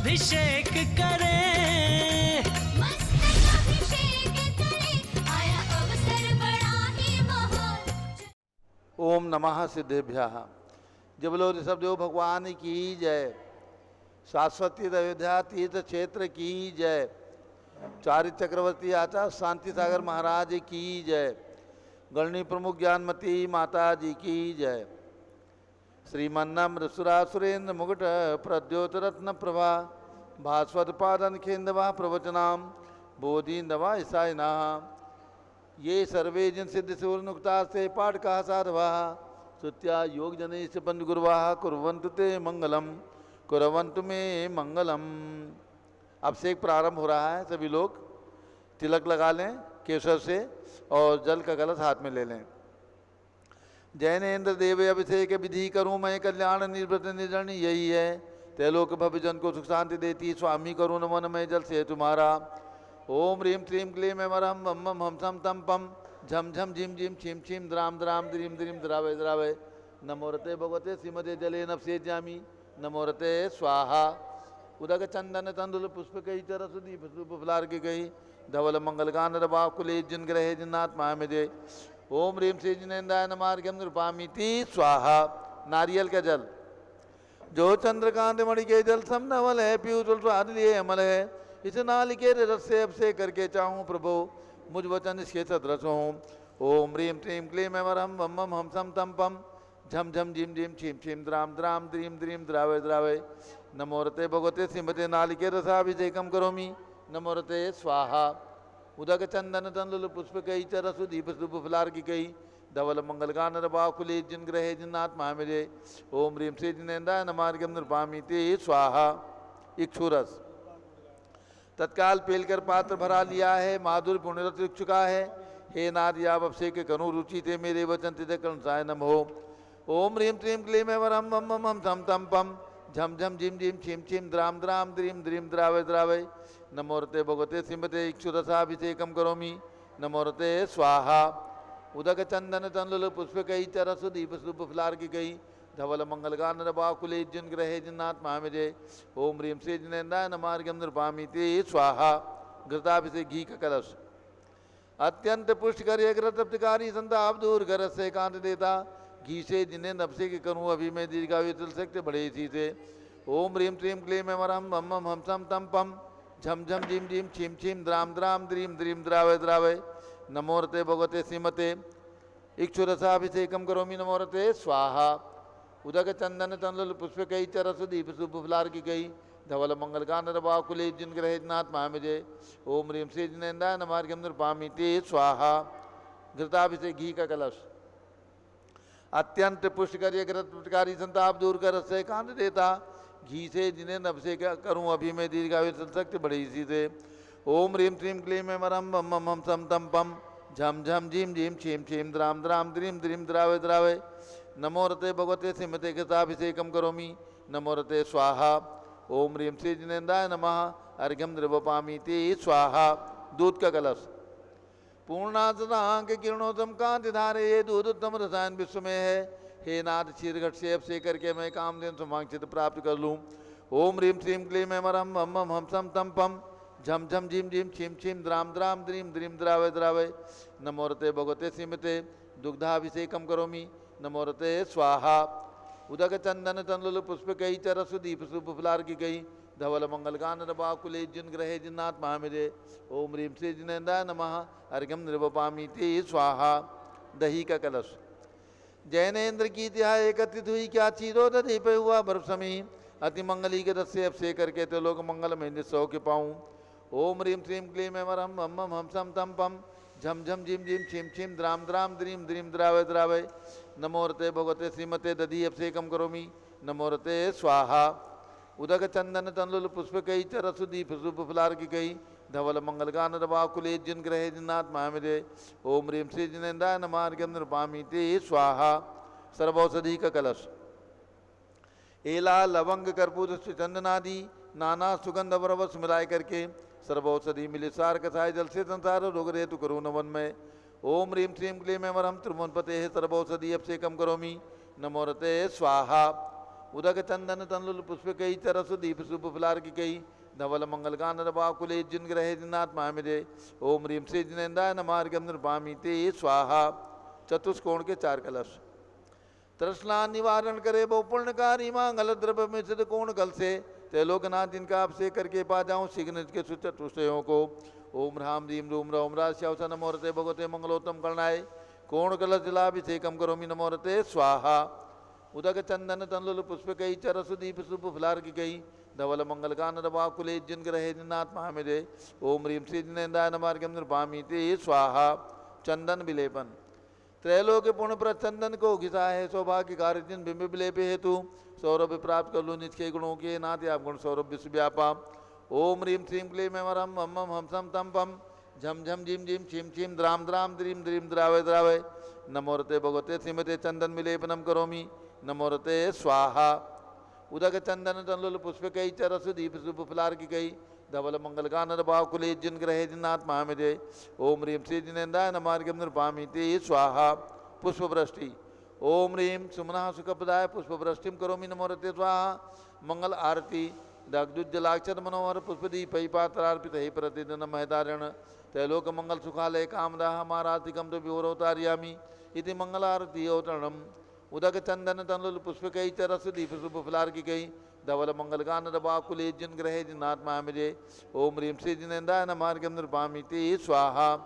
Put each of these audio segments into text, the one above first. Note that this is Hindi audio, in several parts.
अभिषेक करें, मस्तक अभिषेक करें, आया अवसर बड़ा ही महान। ओम नमः सिद्धेभ्यः। जब बोलो ऋषभदेव भगवान की जय। शाश्वती अयोध्या तीर्थ क्षेत्र की जय। चारित्र चक्रवर्ती आचार्य शांति सागर महाराज की जय। गणनी प्रमुख ज्ञानमती माता जी की जय। श्रीमन्नम्र सुरासुरेन्द्र मुकुट प्रद्योत रत्न प्रभा भास्वत पादन खेन्दवा प्रवचनाम बोधिन्दवा ईसाइना। ये सर्वे जन सिद्ध सूर्यनुक्ता से पाठ का साधवा श्रुत्या योग जने से बंद गुरुवा कुर्वन्तु ते मंगलम कुर्वन्तु मे मंगलम। अभिषेक प्रारंभ हो रहा है। सभी लोग तिलक लगा लें केसर से और जल का कलश हाथ में ले लें। जैनेन्द्र देव अभिषेक विधि करूँ मैं कल्याण निर्वृत निर्जन यही है। तैलोक भविजन को सुख शांति देती स्वामी करूँ नमन में जल से तुम्हारा। ओम ह्रीं श्रीं क्लीं ऐमरहं बम बम हम सम तम पम झम झम झिम झिम छिम छिम द्राम द्राम द्रीम द्रीम द्रावय द्रावय। नमोरते भगवते श्रीमते जले नभसे जामी नमोरते स्वाहा। उदक चंदन तंदुल पुष्प कही तरस दीप फुलार की गई धवल मंगल गान रबा कुले जिन ग्रहे जिन्नात्मा में जय। ओम ह्रीं श्री जिनेन्द्राय नमार्घ्यम नृपामिति स्वाहा। नारियल का जल जो चंद्रकांत मणि के जल सम नवल है पीयूष स्वाद लिए अमल है। इस नालिके रस से अभिषेक करके चाहूँ प्रभु मुझ वचन इसके सदृश हों। ओम ह्रीं श्रीं क्लीं ऐमरहं बम बम हम सम तम पम झम झम झिम झिम छिम छिम द्राम द्राम द्रीम द्रीम द्रावय द्रावय। नमोरते भगवते श्रीमते नालिके रसाभिषेकम करोमि नमोरते स्वाहा। उदक चंदन तंदुल पुष्प कई चरसु दीप सुप फुलार की कई धवल मंगल गान रबाकुले जिन ग्रहे जिन्नात्मा मेरे। ओम ह्रीं श्री जिनेन्द्राय नमार्घ्यम नृपामिति स्वाहा। इक्षुरस तत्काल पेलकर पात्र भरा लिया है। माधुर पुण्यरत चुका है। हे नारी आप अभिषेक करूँ रुचि थे मेरे वचन तिथे कर्णसाय नम हो। ओम ह्रीं श्रीं क्लीं ऐमरहं बम बम हम सम तम पम झम झम झिम झिम छिम छिम द्राम द्राम द्रीम द्रीम द्रावय द्रावय। नमोरते भगवते श्रीमते इक्षुरसाभिषेकम करोमि नमोरते स्वाहा। उदक चंदन तंदुल पुष्प कई चरसु दीप सुप फुलार की गई धवल मंगल गान रबाकुले जिन ग्रहे जिन्नात्मा में जय। ओम ह्रीं श्री जिनेन्द्राय नमार्घ्यम नृपामिति स्वाहा। घृताभिषेक घी का कलश अत्यंत पुष्ट कर तृप्तिकारी संताप दूर कर से कांत देता घी से जिन्हें अभिषेक करूँ अभी मैं दीर्घायु चल सकते बड़े इसी से। ओम ह्रीं श्रीं क्लीं ऐमरहं बम बम हम सम तम पम झम झम झिम झिम छिम छिम द्राम द्राम द्रीम द्रीम द्रावय द्रावय। नमोरते भगवते श्रीमते इक्षुरसाभिषेकम करोमि नमोरते स्वाहा। उदक चंदन तंदुल पुष्प कई चरसु दीप सुप फुलार की गई धवल मंगल गान रबाकुले जिन ग्रहे जिन्नात्मा में जय। ओम ह्रीं श्री जिनेन्द्राय नमार्घ्यम नृपामिति स्वाहा। घृताभिषेक घी का कलश अत्यंत पुष्ट कर संताप दूर कर से कांत देता घी से जिन्हें अभिषेक करूँ अभी मैं दीर्घायु चल सकते बड़े इसी से। ओम ह्रीं श्रीं क्लीं ऐमरहं बम बम हम सम तम पम झम झम झिम झिम छिम छिम द्राम द्राम द्रीम द्रीम द्रावय द्रावय। नमोरते भगवते श्रीमते घृताभिषेकम करोमि नमोरते स्वाहा। ओम ह्रीं श्री जिनेन्द्राय नमः अर्घ्यम नृपामिति स्वाहा। दूध का कलश पूर्णासदांक किरणोत्तम कांति धारे ये दूध उत्तम रसायन विश्व में है। हे नाथ क्षीर घट से अभिषेक करके मैं कामधेनु समांक्षित प्राप्त कर लूँ। ओम ह्रीं श्रीं क्लीं ऐमरहं बम बम हम सम तम पम झम झम झिम झिम छिम छिम द्राम द्राम द्रीम द्रीम द्रावय द्रावय। नमोरते भगवते श्रीमते दुग्धाभिषेकम करोमि नमोरते स्वाहा। उदक चंदन तंदुल पुष्प कई चरसु दीप सुप फुलार की गई धवल मंगल गान रबाकुले जिन ग्रहे जिन्नात्मा में जय। ओम ह्रीं श्री जिनेन्द्राय नमः अर्घ्यम नृपामिति स्वाहा। दही का कलश जैनेन्द्र की तिहा एकत्रित हुई क्या चीरोद दीप हुआ बर्फ समी अति मंगली के रस से अभिषेक करके तो लोग मंगल में निस्सौ के पाऊँ। ओम ह्रीं श्रीं क्लीं ऐमरहं बम बम हम सम तम पम झम झम झिम झिम छिम छिम द्राम द्राम द्रीम द्रीम द्रावय द्रावय। नमोरते भगवते श्रीमते दधि अभिषेकम करोमि नमोरते स्वाहा। उदक चंदन तंदुल पुष्प कई चरसु दीप सुप फुलार की गई धवल मंगल गान रबाकुले जिन ग्रहे जिन्नात्मा में जय। ओम ह्रीं श्री जिनेन्द्राय नमार्घ्यम नृपामिति स्वाहा। सर्वौषधि का कलश एला लवंग कर्पूर चंदनादि नाना सुगंध अवरवस मिलाए करके सर्वौषधि मिले सार कसाय जल से संसार रोग रेतु करो नवन में। ओम ह्रीं श्रीं क्लीं ऐमरहं त्रिभुवनपते सर्वौषधि अभिषेकम करोमि नमोरते स्वाहा। उदक चंदन तनुल पुष्प कई चरस दीप शुभ फुलार की कई धवल मंगल कान बाकुले जिन ग्रहे जिनात्मा मिले ओम ह्रीम श्री जिनेन्द्राय नमार्गम नृपामी ते स्वाहा। चतुष्कोण के 4 कलश। तृष्णा निवारण करे वो पुण्यकारी मांगल द्रव्य में सिद्ध कोण कल से त्रैलोकनाथ जिनका अभिषेक करके पा जाऊं शीघ्र के चतुष्टयों को। ओम ह्राम रीम रूम रौम राश्यावस नमोरते भगवते मंगलोत्तम करणाय कोण कलश जलाभिषेकम करोमि नमोरते स्वाहा। उदक चंदन तनुल पुष्प कई चरस दीप शुभ फुलार की कई धवल मंगल कान बाकुले जिन ग्रहे जिनात्मा मिले ओम ह्रीम श्री जिनेन्द्राय नमार्गम नृपामी ते स्वाहा। चंदन विलेपन। त्रैलोक पुण्य पर चंदन को घिसा है सौभाग्य कार्य जिन बिंब विलेप हेतु सौरभ प्राप्त कर लो निज के गुणों के नाते आप गुण सौरभ विश्व व्यापा। ओम ह्रीम श्रीम क्लीम एमरम मम मम हम सम तम पम झम झम झिम झिम छिम छिम द्राम द्राम द्रीम द्रीम द्रावय द्रावय नमोरते भगवते श्रीमते चंदन विलेपनम करोमि नमोरते स्वाहा। उदक चंदन तनुल पुष्प कई चरस दीप शुभ फुलार की कई धवल मंगल कानन बाकुले जिन ग्रहे जिनात्मा मिले ओम ह्रीम श्री जिनेन्द्राय नमार्गम नृपामी ते स्वाहा। पुष्प वृष्टि। ओम ह्रीम सुमना सुखपदाय पुष्प वृष्टिम करोमि नमोरते स्वाहा। मंगल आरती। दग्धुज्जलाक्षर मनोहर पुष्पदीप पात्रार्पित हे प्रतिदिन महदारण त्रैलोक मंगल सुखालय कामदा हमारातिकम तो विवरोतार्यामी इति मंगल आरती अवतरणम। उदक चंदन तनुल पुष्प कई चरस दीप शुभ फुलार की कई धवल मंगल कान बाकुले जिन ग्रहे जिनात्मा मिले ओम ह्रीम श्री जिनेन्द्राय नमार्गम नृपामी ते स्वाहा।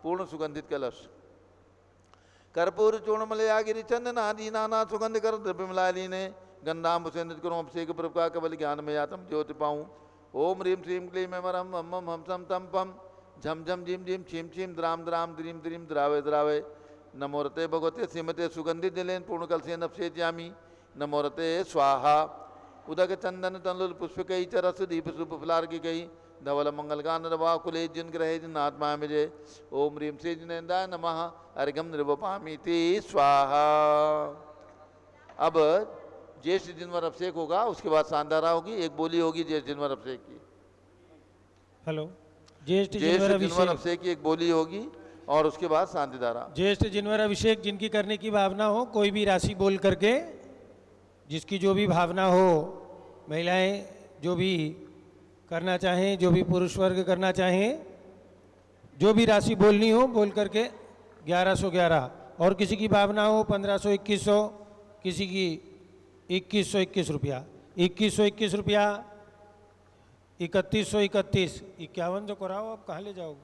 पूर्ण सुगंधित कलश। कर्पूर चूर्णमलयागिरि चंदन आदि नाना सुगंध कर द्रव्य मिलाली ने गंधाम सेंद्रित करो अभिषेक प्रभुका केवल ज्ञान में यातम ज्योति पाऊँ। ओम ह्रीम श्रीम क्लीम एमरम मम मम हम सम तम पम झम झम झिम झिम छिम छिम द्राम द्राम द्रीम द्रीम द्रावय द्रावय नमोरते भगवते श्रीमते सुगंधित जलेन पूर्ण कल से नपसेत्यामी नमोरते स्वाहा। उदक चंदन तनुल पुष्प कई चरस दीप शुभ फुलार की कई धवल मंगल कानन बाकुले जिन ग्रहे जिनात्मा मिले ओम ह्रीम श्री जिनेन्द्राय नमः अर्घ्यम निर्वपामि ते स्वाहा। अब ज्येष्ठ जिनवर अभिषेक होगा उसके बाद सांधारा होगी एक बोली होगी ज्येष्ठ जिनवर अभिषेक की। हेलो। ज्येष्ठ जिनवर अभिषेक की एक बोली होगी और उसके बाद सांधिधारा। ज्येष्ठ जिनवर अभिषेक जिनकी करने की भावना हो कोई भी राशि बोल करके जिसकी जो भी भावना हो महिलाएं जो भी करना चाहें जो भी पुरुष वर्ग करना चाहें जो भी राशि बोलनी हो बोल करके 1111 और किसी की भावना हो 1500 2100 किसी की 2121 रुपया 2121 रुपया 3131 51 जो कराओ आप कहाँ ले जाओगे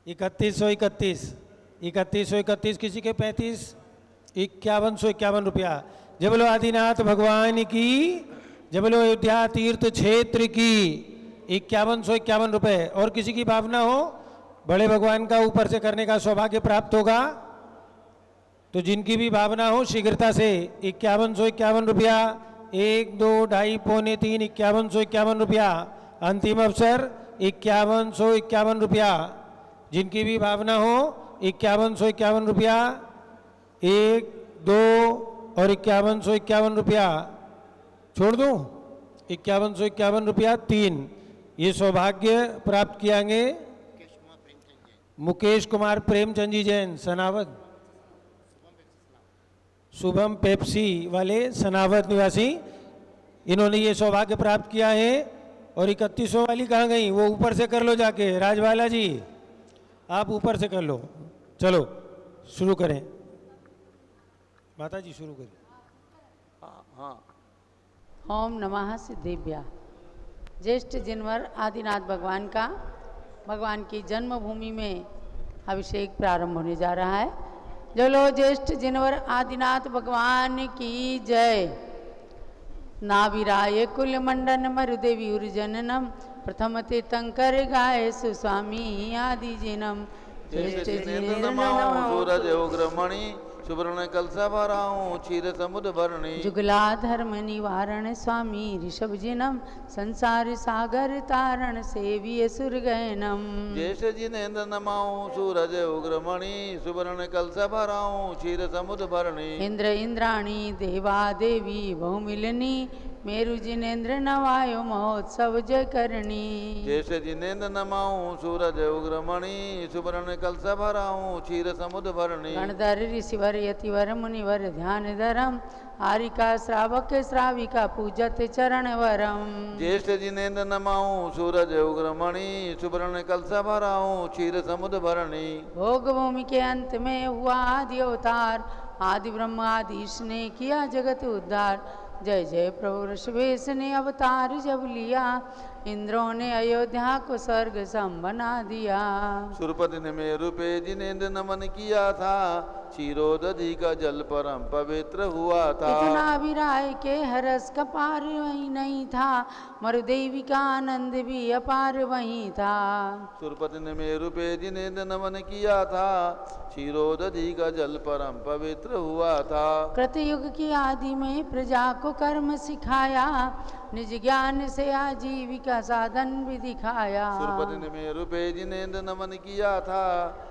3131 किसी के 35 5151 रुपया। जब बोलो आदिनाथ भगवान की जब बोलो अयोध्या तीर्थ क्षेत्र की 5151 रुपये। और किसी की भावना हो बड़े भगवान का ऊपर से करने का सौभाग्य प्राप्त होगा तो जिनकी भी भावना हो शीघ्रता से 5151 रुपया 1 2 2.5 पौने 3 5151 रुपया। अंतिम अवसर 5151 रुपया। जिनकी भी भावना हो 5151 रुपया 1 2 और 5151 रुपया छोड़ दूं 5151 रुपया 3। ये सौभाग्य प्राप्त किएंगे मुकेश कुमार प्रेमचंद जी जैन सनावद शुभम पेप्सी वाले सनावद निवासी इन्होंने ये सौभाग्य प्राप्त किया है। और 3100 वाली कहाँ गई वो ऊपर से कर लो जाके राजवाला जी आप ऊपर से कर लो। चलो शुरू करें माता जी शुरू करें। हाँ। ओम नमः सिद्धेभ्या। ज्येष्ठ जिनवर आदिनाथ भगवान का भगवान की जन्मभूमि में अभिषेक प्रारंभ होने जा रहा है। चलो ज्येष्ठ जिनवर आदिनाथ भगवान की जय। नाविराय कुल मंडन मरुदेवी उर्जननम प्रथम तीर्थंकर गाय सुस्वामी आदि जिनम। ज्येष्ठ जिनेन्द्र नमामि सूरज उग्रमणि सुवर्ण कलसा भराऊं क्षीर समुद्र भरणी। जुगला धर्म निवारण स्वामी ऋषभ जिनम संसार सागर तारण सेविय सुरगैनम। ज्येष्ठ जिनेन्द्र नमाऊं सूरज उग्रमणि सुवर्ण कलसा भराऊं क्षीर समुद्र भरणी। इंद्र इंद्राणी देवा देवी बहुमिलनी मेरु जिनेन्द्र नवायो महोत्सव जय करणी। जैसे जिनेन्द्र नमाऊं सूरज उग्रमणि सुवर्ण कलश भराऊं क्षीर समुद्र भरणी। गणधर ऋषिवर यतिवर मुनिवर ध्यान धरम आरिका श्रावक श्राविका पूजत चरण वरम। ज्येष्ठ जिनेन्द्र नमाऊं सूरज उग्रमणि सुवर्ण कलश भराऊं क्षीर समुद्र भरणी। भोग भूमि के अंत में हुआ आदि अवतार आदि ब्रह्म आदिश ने किया जगत उद्धार। जय जय प्रभु ऋषभेश ने अवतार जब लिया इंद्रों ने अयोध्या को स्वर्ग सम बना दिया। सुरपति ने मेरु पे जिनेन्द्र नमन किया था क्षीरोदधि का जल परम पवित्र हुआ था। इतना विराय के हरस का पार वही नहीं था मरुदेवी का आनंद भी अपार वही था। सुरपति ने मेरु पे जिनेन्द्र नमन किया था क्षीरोदधि का जल परम पवित्र हुआ था। कृतयुग की आदि में प्रजा को कर्म सिखाया निज ज्ञान से आजीविका साधन भी दिखाया। सुरपति ने मेरु पे जिनेन्द्र नमन किया था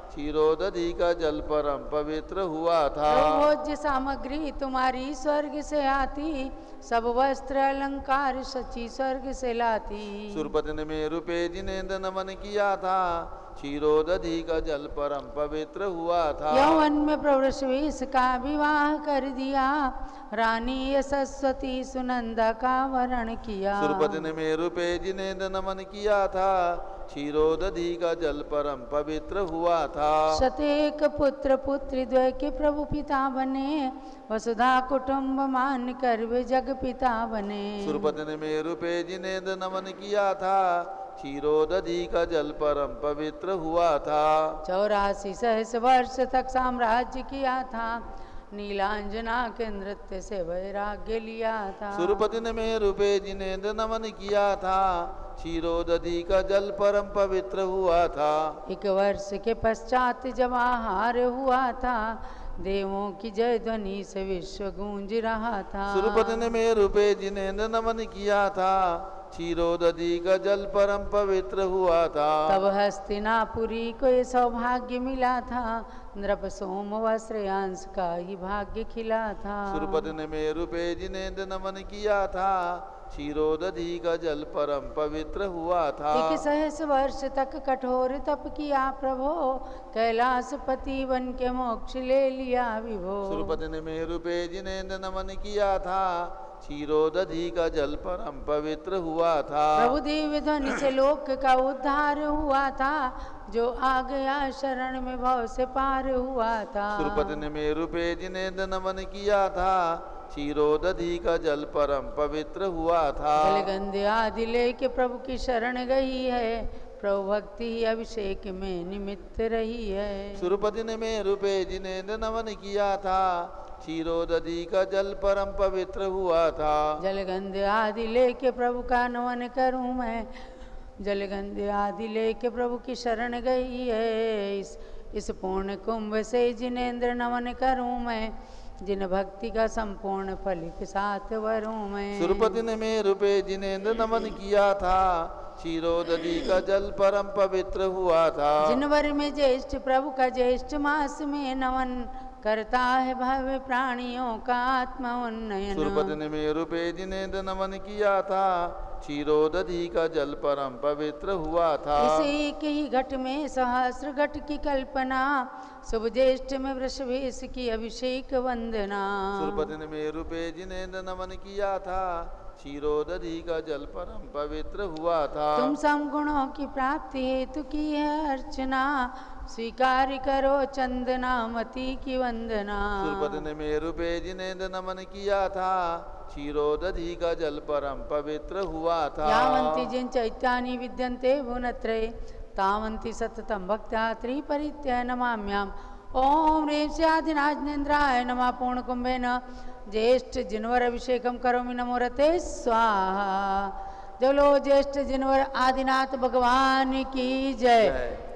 क्षीरोदधि का जल परम पवित्र हुआ था। भोज्य सामग्री तुम्हारी स्वर्ग से आती सब वस्त्र अलंकार सची स्वर्ग से लाती। सुरपति ने मेरु पे जिनेन्द्र नमन किया था क्षीरोदधि का जल परम पवित्र हुआ था। यौवन में प्रवृषवेश का विवाह कर दिया रानी यशस्वती सुनंदा का वरण किया। सुरपति ने मेरु पे जिनेन्द्र नमन किया था क्षीरोदधि का जल परम पवित्र हुआ था। शतेक पुत्र पुत्री द्वय के प्रभु पिता बने वसुधा कुटुंब मान कर वे जग पिता बने। सुरपति ने मेरु पे जिनेन्द्र नमन किया था क्षीरोदधि का जल परम पवित्र हुआ था। 84 सहस वर्ष तक साम्राज्य किया था नीलांजना के नृत्य से वैराग्य लिया था। सुरपति ने मेरु पे जिनेन्द्र नमन किया था क्षीरोदधि का जल परम पवित्र हुआ था। 1 वर्ष के पश्चात जब आहार हुआ था देवों की जय ध्वनि से विश्व गूंज रहा था। सुरपति ने मेरु पे जिनेन्द्र नमन किया था क्षीरोदधि का जल परम पवित्र हुआ था। तब हस्तिनापुरी को ये सौभाग्य मिला था नृप सोम वस्त्रयांश का ही भाग्य खिला था। सुरपति ने मेरु पे जिनेन्द्र नमन किया था क्षीरोदधि का जल परम पवित्र हुआ था। 1 सहस्र वर्ष तक कठोर तप किया प्रभो कैलाश पति बन के मोक्ष ले लिया विभो। सुरपति ने मेरु पे जिनेन्द्र नमन किया था क्षीरोदधि का जल परम पवित्र हुआ था। प्रभु दिव्य ध्वनि से लोक का उद्धार हुआ था जो आ गया शरण में भव से पार हुआ था। सुरपति ने मेरु पे जिनेन्द्र नमन किया था क्षीरोदधि का जल परम पवित्र हुआ था। जलगंध आदि लेके प्रभु की शरण गई है प्रभु भक्ति ही अभिषेक में निमित्त रही है। सुरपति ने मेरु पे जिनेन्द्र नमन किया था क्षीरोदधि का जल परम पवित्र हुआ था। जलगंध आदि लेके प्रभु का नमन करूं मैं जलगंध आदि लेके प्रभु की शरण गई है इस पूर्ण कुंभ से जिनेन्द्र नमन करूं मैं जिन भक्ति का संपूर्ण फल के साथ वरूं मैं। सुरपति ने मेरु पे जिनेन्द्र नमन किया था क्षीरोदधि का जल परम पवित्र हुआ था। जनवरी में ज्येष्ठ प्रभु का ज्येष्ठ मास में नमन करता है भव्य प्राणियों का आत्मा उन्नयन। सुरपति ने मेरु पे जिनेन्द्र नमन किया था क्षीरोदधि का जल परम पवित्र हुआ था। इस एक ही घट में सहस्र घट की कल्पना शुभ ज्येष्ठ में वृषभेश की अभिषेक वंदना। सुरपति ने मेरु पे जिनेन्द्र नमन किया था क्षीरोदधि का जल परम पवित्र हुआ था। तुम सम गुणों की प्राप्ति हेतु की है अर्चना स्वीकार करो चंदना मती की वंदना। सुरपति ने मेरु पे जिनेन्द्र नमन किया था क्षीरोदधि का जल परम पवित्र हुआ था। यावन्ति जिन चैत्यानि विद्यन्ते भुवनत्रये तावन्ति सततं भक्त्या त्रिपरित्य नमाम्याम। ओम ह्रीं स्याधिराजनेन्द्राय नमः पूर्णकुंभेन ज्येष्ठ जिनवर अभिषेकम करोमि नमो रते स्वाहा। जलो ज्येष्ठ जिनवर आदिनाथ भगवान की जय।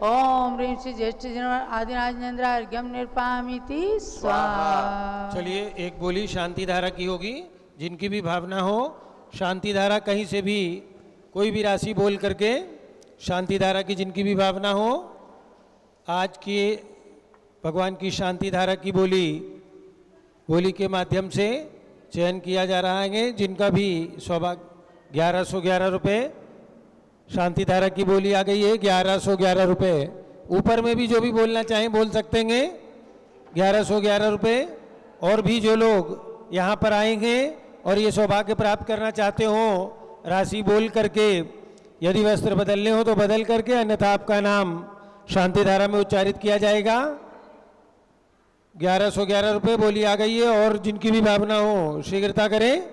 ओम ह्रीं श्री ज्येष्ठ जिनवर आदिनाथ अर्घ्यम निर्पामिति स्वाहा। चलिए एक बोली शांति धारा की होगी। जिनकी भी भावना हो शांति धारा कहीं से भी कोई भी राशि बोल करके शांति धारा की जिनकी भी भावना हो आज की भगवान की शांति धारा की बोली के माध्यम से चयन किया जा रहा है जिनका भी सौभाग्य 1111 रुपये शांति धारा की बोली आ गई है 1111 रुपये। ऊपर में भी जो भी बोलना चाहें बोल सकते हैं 1111 रुपये। और भी जो लोग यहाँ पर आएंगे और ये सौभाग्य प्राप्त करना चाहते हो राशि बोल करके यदि वस्त्र बदलने हो तो बदल करके, अन्यथा आपका नाम शांति धारा में उच्चारित किया जाएगा। 1111 रुपये बोली आ गई है। और जिनकी भी भावना हो शीघ्रता करें।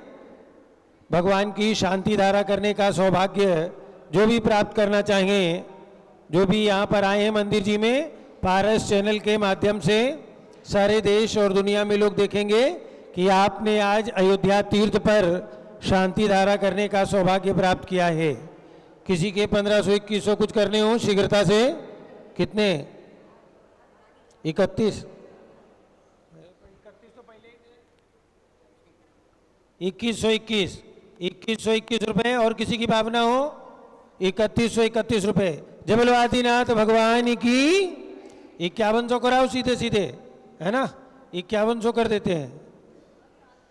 भगवान की शांति धारा करने का सौभाग्य जो भी प्राप्त करना चाहें, जो भी यहाँ पर आए हैं मंदिर जी में, पारस चैनल के माध्यम से सारे देश और दुनिया में लोग देखेंगे कि आपने आज अयोध्या तीर्थ पर शांति धारा करने का सौभाग्य प्राप्त किया है। किसी के 1500 2100 कुछ करने हो शीघ्रता से। कितने? 31 2121 रुपए। और किसी की भावना हो 3131 रुपए। जय बोलो आदिनाथ भगवान की। 5100 कराओ सीधे सीधे, है ना? 5100 कर देते हैं।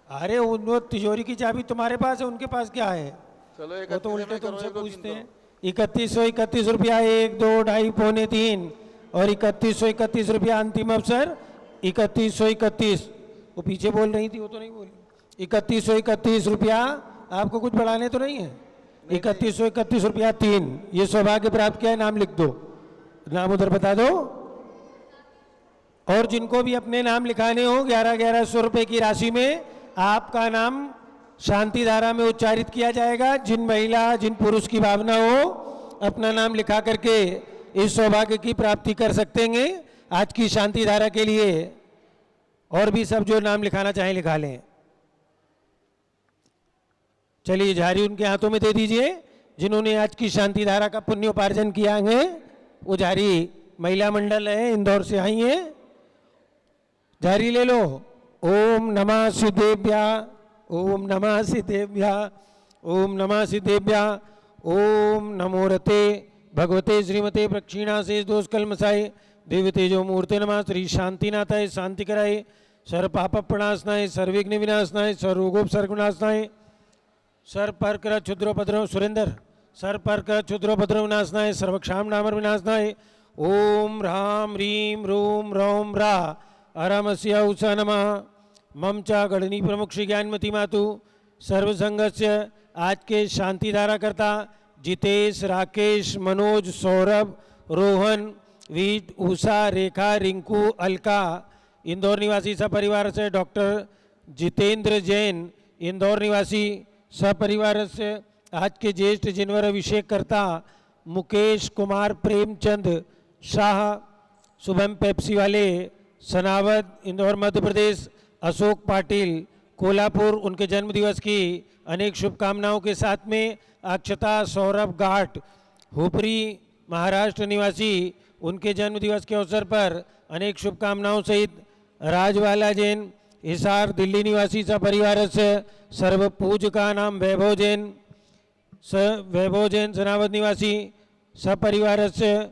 अरे वो तिजोरी की चाबी तुम्हारे पास है, उनके पास क्या है? चलो वो तो उल्टे 31 में तुमसे करो, पूछते 1 हैं। 3131 रुपया 1 2 2.5 पौने 3 और 3131 रुपया अंतिम अवसर 3131। वो पीछे बोल रही थी, वो तो नहीं बोली। 3131 रुपया। आपको कुछ बढ़ाने तो नहीं है? 3131 रुपया 3। ये सौभाग्य प्राप्त किया है। नाम लिख दो, नाम उधर बता दो। और जिनको भी अपने नाम लिखाने हो 1100 रुपए की राशि में आपका नाम शांति धारा में उच्चारित किया जाएगा। जिन महिला जिन पुरुष की भावना हो अपना नाम लिखा करके इस सौभाग्य की प्राप्ति कर सकते हैं आज की शांति धारा के लिए। और भी सब जो नाम लिखाना चाहें लिखा लें। चलिए झारी उनके हाथों में दे दीजिए जिन्होंने आज की शांति धारा का पुण्योपार्जन किया है। वो झारी महिला मंडल है, इंदौर से आई है। झारी ले लो। ओम नमः सिद्धेभ्या, ओम नमः सिद्धेभ्या, ओम नमः सिद्धेभ्या, ओम नमो रते भगवते श्रीमते प्रक्षीणा से दोष कलमसाए देव तेजो मूर्ते नमः। श्री शांतिनाथाय शांति कराए, सर्व पाप प्रणाशनाय, सर्वविघ्न विनाशनाय, सर्वरोगोपसर्ग विनाशनाय, सर पर कर क्षुद्रोपद्रव सुरेंद्र, सर पर कर क्षुद्रोपद्रव विनाशनाय, सर्वक्षाम नामर विनाशनाय। ओम राम ह्रीम रूम रौम रा अरमस्य उषा नमः। मम च गणनी प्रमुख श्री ज्ञानमती मातु सर्वसंघस्य आज के शांति धारा करता जितेश, राकेश, मनोज, सौरभ, रोहन, वीट, उषा, रेखा, रिंकू, अलका इंदौर निवासी सपरिवार से, डॉक्टर जितेंद्र जैन इंदौर निवासी सपरिवार से आज के ज्येष्ठ जिनवर अभिषेक करता मुकेश कुमार प्रेमचंद शाह, शुभम पेप्सी वाले सनावद इंदौर मध्य प्रदेश, अशोक पाटिल कोल्हापुर, उनके जन्म दिवस की अनेक शुभकामनाओं के साथ में अक्षता सौरभ घाट हुपरी महाराष्ट्र निवासी, उनके जन्म दिवस के अवसर पर अनेक शुभकामनाओं सहित राजवाला जैन हिसार दिल्ली निवासी सपरिवार से, सर्व पूज का नाम वैभव जैन वैभव जैन सनावद निवासी सपरिवार से,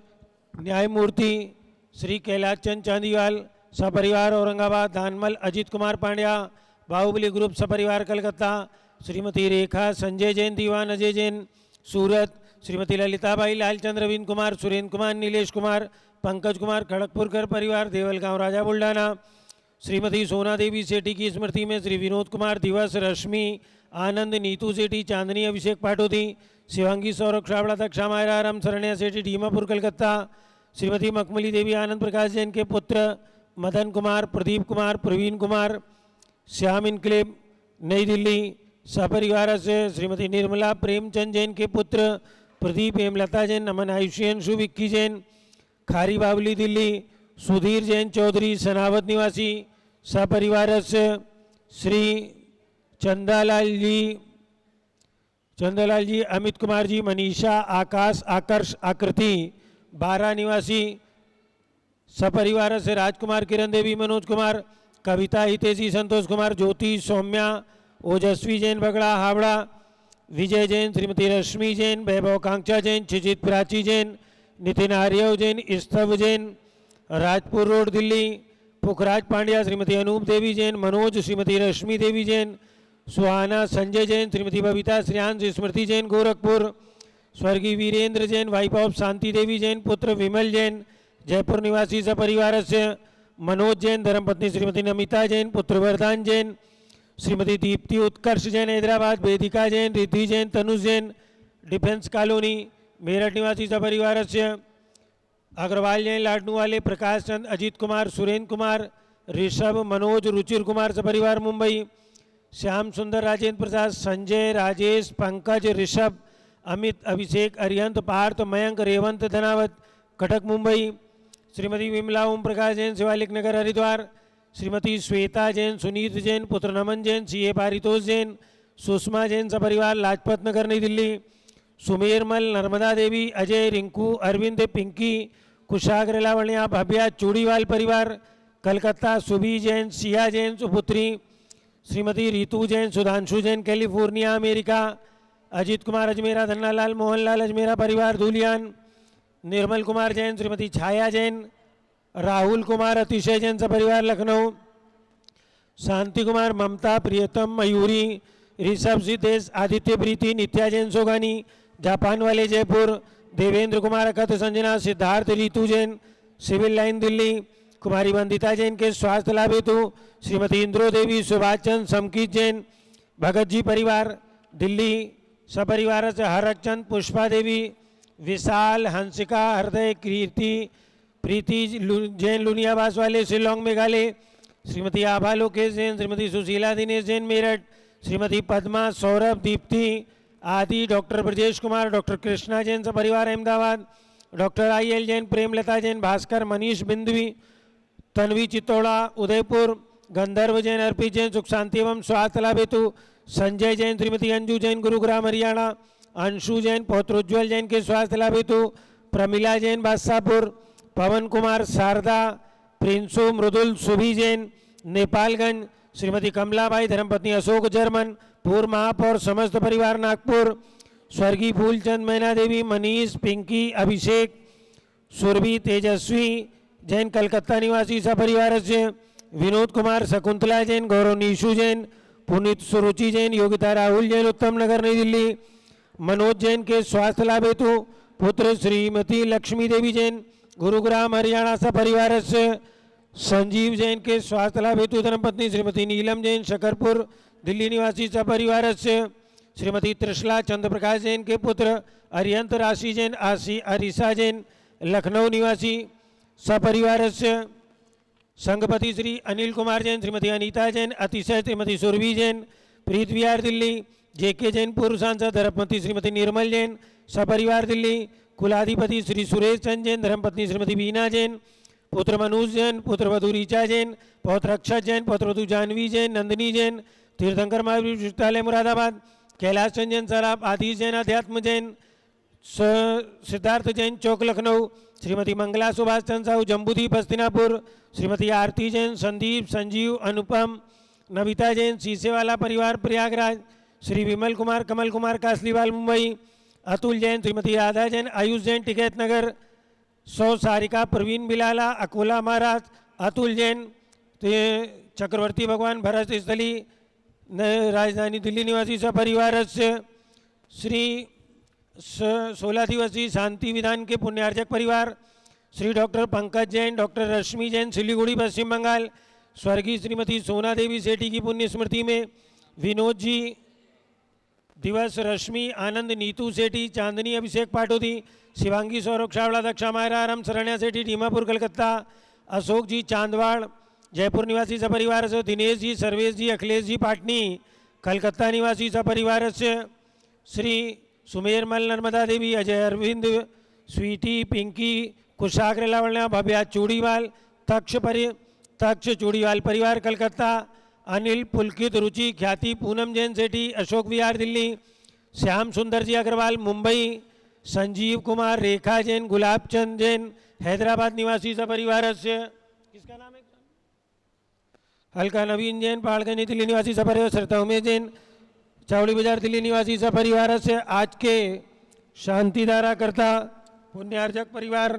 न्यायमूर्ति श्री कैलाश चंद चांदीवाल सपरिवार औरंगाबाद, धानमल अजित कुमार पांड्या बाहुबली ग्रुप सपरिवार कलकत्ता, श्रीमती रेखा संजय जैन दीवान अजय जैन सूरत, श्रीमती ललिताबाई लालचंद्र रवीन कुमार सुरेंद्र कुमार नीलेश कुमार पंकज कुमार खड़गपुरकर परिवार देवलगांव राजा बुल्ढाना, श्रीमती सोना देवी सेठी की स्मृति में श्री विनोद कुमार दिवस रश्मि आनंद नीतू सेठी चांदनी अभिषेक पाटोदी, शिवांगी सौरभ छाबड़ा दक्षा मायरा राम शरण्या सेठी डीमापुर कलकत्ता, श्रीमती मखमली देवी आनंद प्रकाश जैन के पुत्र मदन कुमार प्रदीप कुमार प्रवीण कुमार श्याम इनक्लेव नई दिल्ली सपरिवार से, श्रीमती निर्मला प्रेमचंद जैन के पुत्र प्रदीप हेमलता जैन नमन आयुष्यन शुभ इक्की जैन खारी बावली दिल्ली, सुधीर जैन चौधरी सनावद निवासी सपरिवार से, श्री चंदालाल जी अमित कुमार जी मनीषा आकाश आकर्ष आकृति बारा निवासी सपरिवार से, राजकुमार किरण देवी मनोज कुमार कविता हितेशी संतोष कुमार ज्योति सौम्या ओजस्वी जैन बगड़ा हावड़ा, विजय जैन श्रीमती रश्मि जैन वैभव कांक्षा जैन क्षिजित प्राची जैन नितिन आर्यव जैन स्तव जैन राजपुर रोड दिल्ली, पुखराज पांड्या श्रीमती अनूप देवी जैन मनोज श्रीमती रश्मि देवी जैन सुहाना संजय जैन, श्रीमती बबीता श्रेयांश स्मृति जैन गोरखपुर, स्वर्गीय वीरेंद्र जैन वाइफ ऑफ शांति देवी जैन पुत्र विमल जैन जयपुर निवासी सपरिवार से, मनोज जैन धर्मपत्नी श्रीमती नमिता जैन पुत्र वरदान जैन, श्रीमती दीप्ति उत्कर्ष जैन हैदराबाद, वेदिका जैन रिद्धि जैन तनुज जैन डिफेंस कॉलोनी मेरठ निवासी सपरिवार से, अग्रवाल जैन लाडनू वाले प्रकाश चंद अजीत कुमार सुरेंद्र कुमार ऋषभ मनोज रुचिर कुमार सपरिवार मुंबई, श्याम सुंदर राजेंद्र प्रसाद संजय राजेश पंकज ऋषभ अमित अभिषेक अरिहंत पार्थ मयंक रेवंत धनावत कटक मुंबई, श्रीमती विमला ओम प्रकाश जैन शिवालिक नगर हरिद्वार, श्रीमती श्वेता जैन सुनीत जैन पुत्र नमन जैन सीए पारितोष जैन, सुषमा जैन सपरिवार लाजपत नगर नई दिल्ली, सुमेरमल नर्मदा देवी अजय रिंकू अरविंद पिंकी कुशाग्र लावण्या भव्या चूड़ीवाल परिवार कलकत्ता, सुबी जैन सिया जैन सुपुत्री, श्रीमती रितु जैन सुधांशु जैन कैलिफोर्निया अमेरिका, अजीत कुमार अजमेरा धन्नालाल मोहनलाल अजमेरा परिवार धूलियान, निर्मल कुमार जैन श्रीमती छाया जैन, राहुल कुमार अतिशय जैन सपरिवार लखनऊ, शांति कुमार ममता प्रियतम मयूरी ऋषभ सिद्धेश आदित्य प्रीति नित्या जैन सोगानी जापान वाले जयपुर, देवेंद्र कुमार अकथ संजना सिद्धार्थ रितु जैन सिविल लाइन दिल्ली, कुमारी वंदिता जैन के स्वास्थ्य लाभ हेतु श्रीमती इंद्रो देवी सुभाष चंद समकीत जैन भगत जी परिवार दिल्ली सपरिवार से, हरक चंद पुष्पा देवी विशाल हंसिका हृदय कीर्ति प्रीति जैन लुनियाबास वाले शिलोंग मेघालय, श्रीमती आभा लोकेश जैन श्रीमती सुशीला दिनेश जैन मेरठ, श्रीमती पद्मा सौरभ दीप्ति आदि, डॉक्टर ब्रजेश कुमार डॉक्टर कृष्णा जैन सपरिवार अहमदाबाद, डॉक्टर IL जैन प्रेमलता जैन भास्कर मनीष बिंदवी तन्वी चित्तौड़ा उदयपुर, गंधर्व जैन अर्पित जैन सुख शांति एवं स्वास्थ्य लाभ हेतु संजय जैन श्रीमती अंजू जैन गुरुग्राम हरियाणा, अंशु जैन पौत्रोज्वल जैन के स्वास्थ्य लाभ हेतु प्रमिला जैन बादशाहपुर, पवन कुमार शारदा प्रिंसो मृदुल सुभी जैन नेपालगंज, श्रीमती कमलाबाई धर्मपत्नी अशोक जर्मन पूर्व महापौर समस्त परिवार नागपुर, स्वर्गीय फूलचंद मैना देवी मनीष पिंकी अभिषेक सुरभि तेजस्वी जैन कलकत्ता निवासी सपरिवार से, विनोद कुमार शकुंतला जैन गौरव निशु जैन पुनीत सुरुचि जैन योगिता राहुल जैन उत्तम नगर नई दिल्ली, मनोज जैन के स्वास्थ्य लाभ हेतु पुत्र श्रीमती लक्ष्मी देवी जैन गुरुग्राम हरियाणा सपरिवार से, संजीव जैन के स्वास्थ्य लाभ हेतु धर्मपत्नी श्रीमती नीलम जैन शकरपुर दिल्ली निवासी सपरिवार से, श्रीमती त्रिशला चंद्र प्रकाश जैन के पुत्र अरिहंत राशि जैन अरिसा जैन लखनऊ निवासी सपरिवार से, संघपति श्री अनिल कुमार जैन श्रीमती अनीता जैन अतिशय श्रीमती सुरभि जैन प्रीत विहार दिल्ली, JK जैन पूर्व सांसद धर्मपत्नी श्रीमती निर्मल जैन सपरिवार दिल्ली, कुलाधिपति श्री सुरेश चंद जैन धर्मपत्नी श्रीमती बीना जैन पुत्र मनोज जैन पुत्र वधु ऋचा जैन पौत्र अक्षत जैन पौत्र वधु जानवी जैन नंदिनी जैन तीर्थंकर महावीर विश्वविद्यालय मुरादाबाद, कैलाश चंद जैन सराफ आदिश जैन अध्यात्म जैन सिद्धार्थ जैन चौक लखनऊ, श्रीमती मंगला सुभाष चंद साहू जम्बूद्वीप हस्तिनापुर, श्रीमती आरती जैन संदीप संजीव अनुपम नविता जैन सीसेवाला परिवार प्रयागराज, श्री विमल कुमार कमल कुमार कासलीवाल मुंबई, अतुल जैन श्रीमती राधा जैन आयुष जैन टिकैत नगर, सारिका प्रवीण बिलाला अकोला महाराज, अतुल जैन चक्रवर्ती भगवान भरत स्थली राजधानी दिल्ली निवासी सपरिवार से, श्री 16 दिवसीय शांति विधान के पुण्यार्जक परिवार, श्री डॉक्टर पंकज जैन डॉक्टर रश्मि जैन सिलीगुड़ी पश्चिम बंगाल, स्वर्गीय श्रीमती सोना देवी सेठी की पुण्य स्मृति में विनोद जी दिवस, रश्मि आनंद नीतू सेठी चांदनी अभिषेक पाटोदी, शिवांगी सौरभ छावड़ा दक्षा मायरा राम शरण्या सेठी डीमापुर कलकत्ता, अशोक जी चांदवाड़ जयपुर निवासी सपरिवार से, दिनेश जी सर्वेश जी अखिलेश जी पाटनी कलकत्ता निवासी सपरिवार से, श्री सुमेरमल नर्मदा देवी अजय अरविंद स्वीटी पिंकी कुशाग्र लावण्या भव्या चूड़ीवाल तक्ष चूड़ीवाल परिवार कलकत्ता, अनिल पुलकित रुचि ख्याति पूनम जैन सेठी अशोक विहार दिल्ली, श्याम सुंदर जी अग्रवाल मुंबई, संजीव कुमार रेखा जैन गुलाब चंद जैन हैदराबाद निवासी सपरिवार से, किसका नाम है हल्का नवीन जैन पहाड़गंज दिल्ली निवासी सपरिवार, श्रद्धा उमेश जैन चावड़ी बाजार दिल्ली निवासी सपरिवार से, आज के शांतिधारा करता पुण्यार्जक परिवार,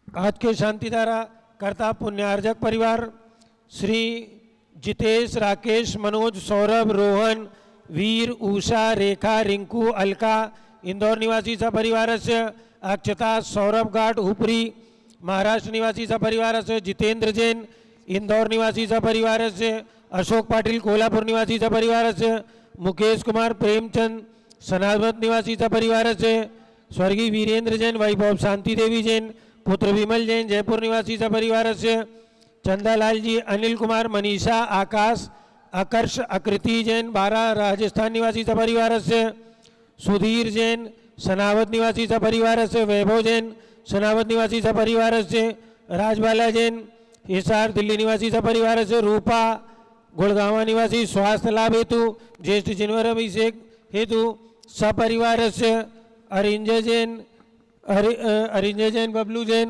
आज के शांतिधारा करता पुण्यार्जक परिवार श्री जितेश, राकेश, मनोज, सौरभ, रोहन, वीर, उषा, रेखा, रिंकू, अलका इंदौर निवासी सपरिवारस्य, अक्षता, सौरभ घाट हुपरी महाराष्ट्र निवासी सपरिवारस्य, जितेंद्र जैन इंदौर निवासी सपरिवारस्य, अशोक पाटिल कोल्हापुर निवासी सपरिवारस्य, मुकेश कुमार प्रेमचंद सनावत निवासी सपरिवारस्य, स्वर्गीय वीरेंद्र जैन, वैभव शांति देवी जैन, पुत्र विमल जैन जयपुर निवासी सपरिवारस्य, चंदालाल जी, अनिल कुमार, मनीषा, आकाश, आकर्ष, आकृति जैन 12 राजस्थान निवासी सपरिवारस्य, सुधीर जैन सनावत निवासी सपरिवारस्य, वैभव जैन सनावत निवासी सपरिवारस्य, राजबाला जैन हिसार दिल्ली निवासी सपरिवारस्य, रूपा गुड़गांव निवासी स्वास्थ्य लाभ हेतु ज्येष्ठ जिनवर अभिषेक हेतु सपरिवारस्य, अरिंजय जैन, बबलू जैन,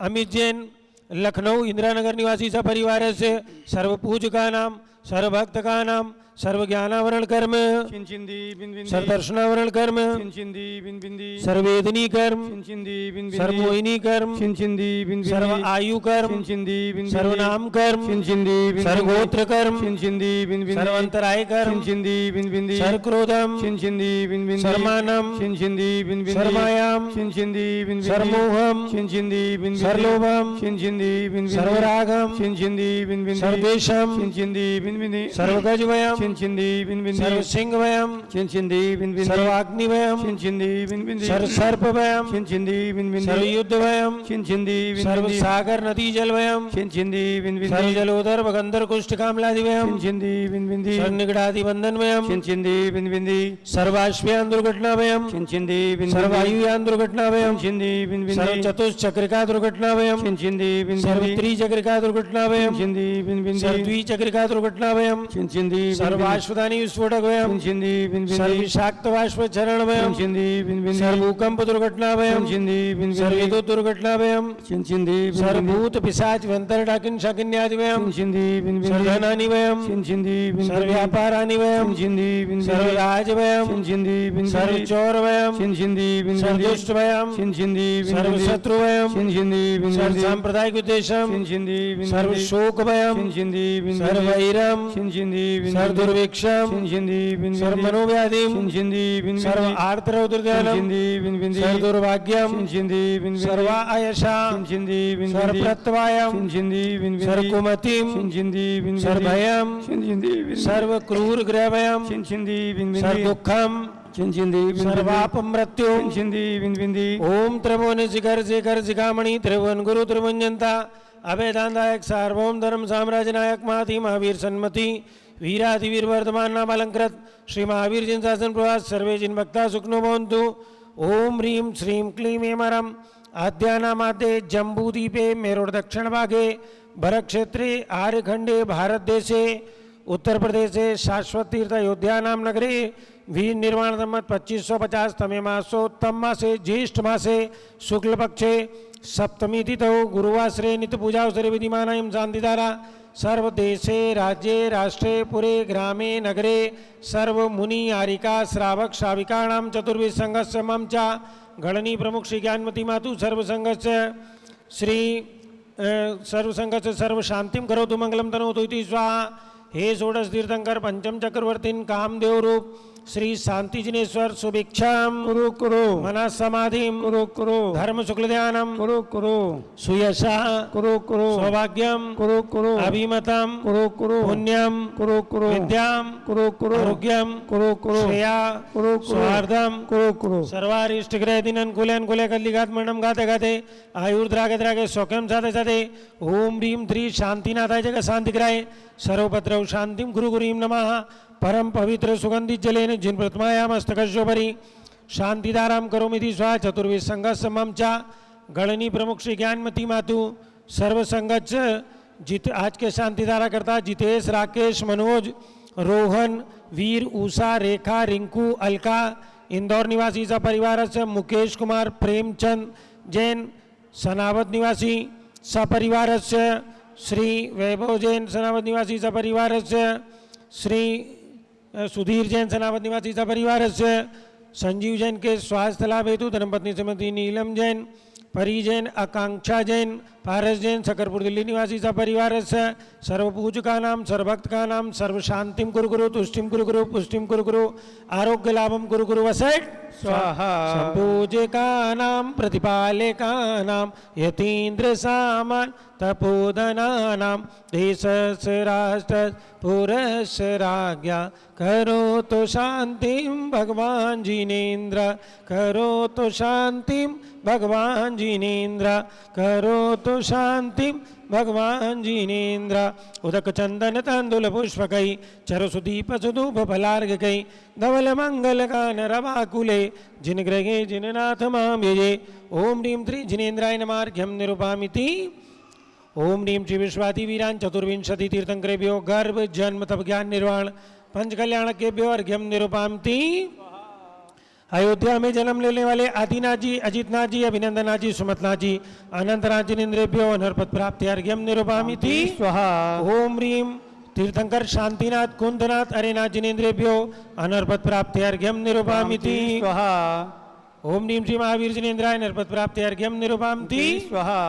अमित जैन लखनऊ इंदिरानगर निवासी सपरिवारस्य, सर्व पूज का नाम, सर्व भक्त का नाम, सर्व ज्ञानावरण कर्म, चिंचिंदी बिन सर्वदर्शनावरण कर्म, चिंचिंदी बिन सर्वेदनी कर्म, चिंचिंदी बिन सर्वमोहिनी कर्म, चिंचिंदी बिन सर्व आयु कर्म, चिंचिंदी बिन सर्वनाम कर्म, चिंचिंदी बिन सर्वगोत्र कर्म, चिंचिंदी बिन सर्वंतराय कर्म, चिंचिंदी बिन सर्वक्रोधम, चिंचिंदी बिन सर्वमानम, चिंचिंदी बिन सर्वमायाम, चिंचिंदी बिन सर्वमोहम, चिंचिंदी बिन सर्वलोभम, चिंचिंदी बिन सर्वरागम, चिंचिंदी बिन सर्वद्वेषम, चिंचिंदी बिन सर्वगजवयम, चिंचिंदी बिन सर्वसिंहवयम, चिंचिंदी बिन सर्वाग्निवयम, चिंचिंदी बिन सर्वसर्पवयम, चिंचिंदी बिन सर्वयुद्धवयम, चिंचिंदी सर्वसागर नदी जलवयम, चिंचिंदी बिन सर्वजलोदर भगंदर कुष्ठ कामलादिवयम, चिंचिंदी बिन सर्वनिगड़ादि बंधनवयम, चिंचिंदी बिन सर्वाश्वयान दुर्घटनावयम, चिंचिंदी बिन सर्वायुयान दुर्घटनावयम, चिंचिंदी बिन सर्वचतुश्चक्रिका दुर्घटनावयम, चिंचिंदी बिन सर्वत्रिचक्रिका दुर्घटनावयम, चिंचिंदी बिन सर्वद्विचक्रिका दुर्घटनावयम, चिंचिंदी सर्वाश्वदानी विस्फोटकवयम, चिंचिंदी बिन सर्वविषाक्त बाष्प चरणवयम, चिंचिंदी बिन सर्वभूकंप दुर्घटनावयम, चिंचिंदी बिन सर्वविद्युत दुर्घटनावयम, चिंचिंदी सर्वभूत पिशाच व्यंतर डाकिन शाकिन्यादिवयम, चिंचिंदी बिन सर्वधनानिवयम, चिंचिंदी बिन सर्वव्यापारानिवयम, चिंचिंदी बिन सर्वराजवयम, चिंचिंदी बिन सर्वचौरवयम, चिंचिंदी बिन सर्वदुष्टवयम, चिंचिंदी बिन सर्वशत्रुवयम, चिंचिंदी बिन सर्वसांप्रदायिक उद्देश्यम, चिंचिंदी बिन सर्वशोकवयम, चिंचिंदी बिन सर्ववैरम, चिंचिंदी बिन सर्वदुर्भिक्षम, चिंचिंदी बिन सर्वमनोव्याधिम, चिंचिंदी बिन सर्व आर्तरौद्रजालम, चिंचिंदी बिन सर्वदुर्भाग्यम, चिंचिंदी बिन सर्वायशा, चिंचिंदी बिन सर्वप्रत्यवायम, चिंचिंदी बिन सर्वकुमतिम, चिंचिंदी बिन सर्वभयम, चिंचिंदी बिन सर्वक्रूर ग्रहभयम, चिंचिंदी बिन सर्वदुःखम, चिंचिंदी बिन सर्वापमृत्यु, चिंचिंदी बिन ओम त्रिभुवन शिखर शेखर शिखामणि त्रिभुवन गुरु त्रिभुवनजंता अभेदानदायक सार्वभौम धर्म साम्राज्य नायक महाति महावीर सन्मति वीराधिवीर वर्धमान नाम अलंकृत श्री महावीर जिन शासन प्रवास सर्वे जिन भक्ता सुखनो भवन्तु। ओम ह्रीं श्रीं क्लीं एमरम आद्यानामादे जम्बूदीपे मेरुर दक्षिण भागे भरतक्षेत्रे आर्यखंडे भारत देशे उत्तर प्रदेशे शाश्वत तीर्थ अयोध्या नाम नगरे वीर निर्माण संवत 2550 तमे मासोत्तम मासे ज्येष्ठ मासे शुक्ल पक्षे सप्तमी तिथौ गुरुवासरे नित्य पूजावसरे विधिमानायं शांतिधारा सर्वदेशे राज्ये राष्ट्रे पुरे ग्रामे नगरे सर्वमुनि आरिका श्रावक श्राविकाणां चतुर्विध संघस्य मम च गणनी प्रमुख श्री ज्ञानमती मातु सर्वसंघस्य श्री सर्वसंघस्य सर्वशांतिं करोतु मंगलम तनोतु इति स्वाहा। हे षोडश तीर्थंकर पंचम चक्रवर्तीन कामदेव रूप श्री शांति जिनेश्वर सुभिक्षाम कुरु कुरु मन समाधिम कुरु कुरु धर्म शुक्ल ध्यानम कुरु कुरु सुयशा कुरु कुरु सौभाग्यम कुरु कुरु अभिमतम कुरु कुरु पुण्यम कुरु कुरु विद्याम कुरु कुरु आरोग्यम कुरु कुरु श्रेया कुरु कुरु सौहार्दम कुरु कुरु सर्वारिष्ट ग्रह दिन अनुकूल अनुकूल कल्लिघात मरणम गाते गाते आयुर्द्रागे द्रागे सौख्यम साधे साधे ओम ह्रीं श्री शांतिनाथाय जगत शांति कराय सर्वपत्रौ शांतिम गुरु गुरीं नमः परम पवित्र सुगंधित जलेन जिन प्रथमाया मस्तकोपरि शांतिधाराम करोमिति स्वाहा। चतुर्विध संघस्य मम च गणनी प्रमुख श्री ज्ञानमती मातु सर्व संघच जित आज के शांतिधारा करता जितेश, राकेश, मनोज, रोहन, वीर, उषा, रेखा, रिंकू, अलका इंदौर निवासी सपरिवार से मुकेश कुमार प्रेमचंद जैन सनावत निवासी सपरिवार से श्री वैभव जैन सनावत निवासी सपरिवार से श्री सुधीर जैन सनावत निवासी सपरिवार से संजीव जैन के स्वास्थ्य लाभ हेतु धर्मपत्नी श्रीमती नीलम जैन, परी जैन, आकांक्षा जैन, पारस जैन सकरपुर दिल्ली निवासी सपरिवार सर्वपूजका नाम सर्वभक्त का नाम सर्व शांतिम कुरु गुरु तुष्टिम कुरु गुरु पुष्टिम कुरु गुरु आरोग्य लाभम कुरु गुरु वसट स्वाहा संपूजका नाम प्रतिपालका नाम यतीन्द्र सामान तपोधना नाम देश राष्ट्र पुरश राज्ञा करो तो शांतिम भगवान जिनेन्द्र करो तो शांतिम भगवान जिनेन्द्र करो तो शांतिम भगवान जिनेन्द्र उदक चंदन तांदुल पुष्पकई चरु सुदीप सुधूप फलार्घ कई धवल मंगल गान रवाकुले जिन ग्रहे जिननाथ माम यजे ओम ह्रीं त्रि जिनेन्द्राय नमार्घ्यम निरूपामिति ओम ह्रीं श्री विश्वाति वीरान चतुर्विंशति तीर्थंकरेभ्यो गर्भ जन्म तप ज्ञान निर्वाण पंच कल्याणकेभ्यो अर्घ्यम निरूपामिति। अयोध्या में जन्म लेने वाले आदिनाथ जी, अजितनाथ जी, अभिनंदनाथ जी, सुमतनाथ जी, अनंतनाथ जिनेन्द्रेभ्यो अनर्पद प्राप्ति अर्घ्यम निरूपामिति स्वाहा ओम ह्रीं तीर्थंकर शांतिनाथ कुंदनाथ अरेनाथ जिनेन्द्रेभ्यो अनर्पद प्राप्ति अर्घ्यम निरूपामिति स्वाहा ओम ह्रीं श्री महावीर जिनेन्द्राय अनर्पद प्राप्ति अर्घ्यम निरूपामिति स्वाहा।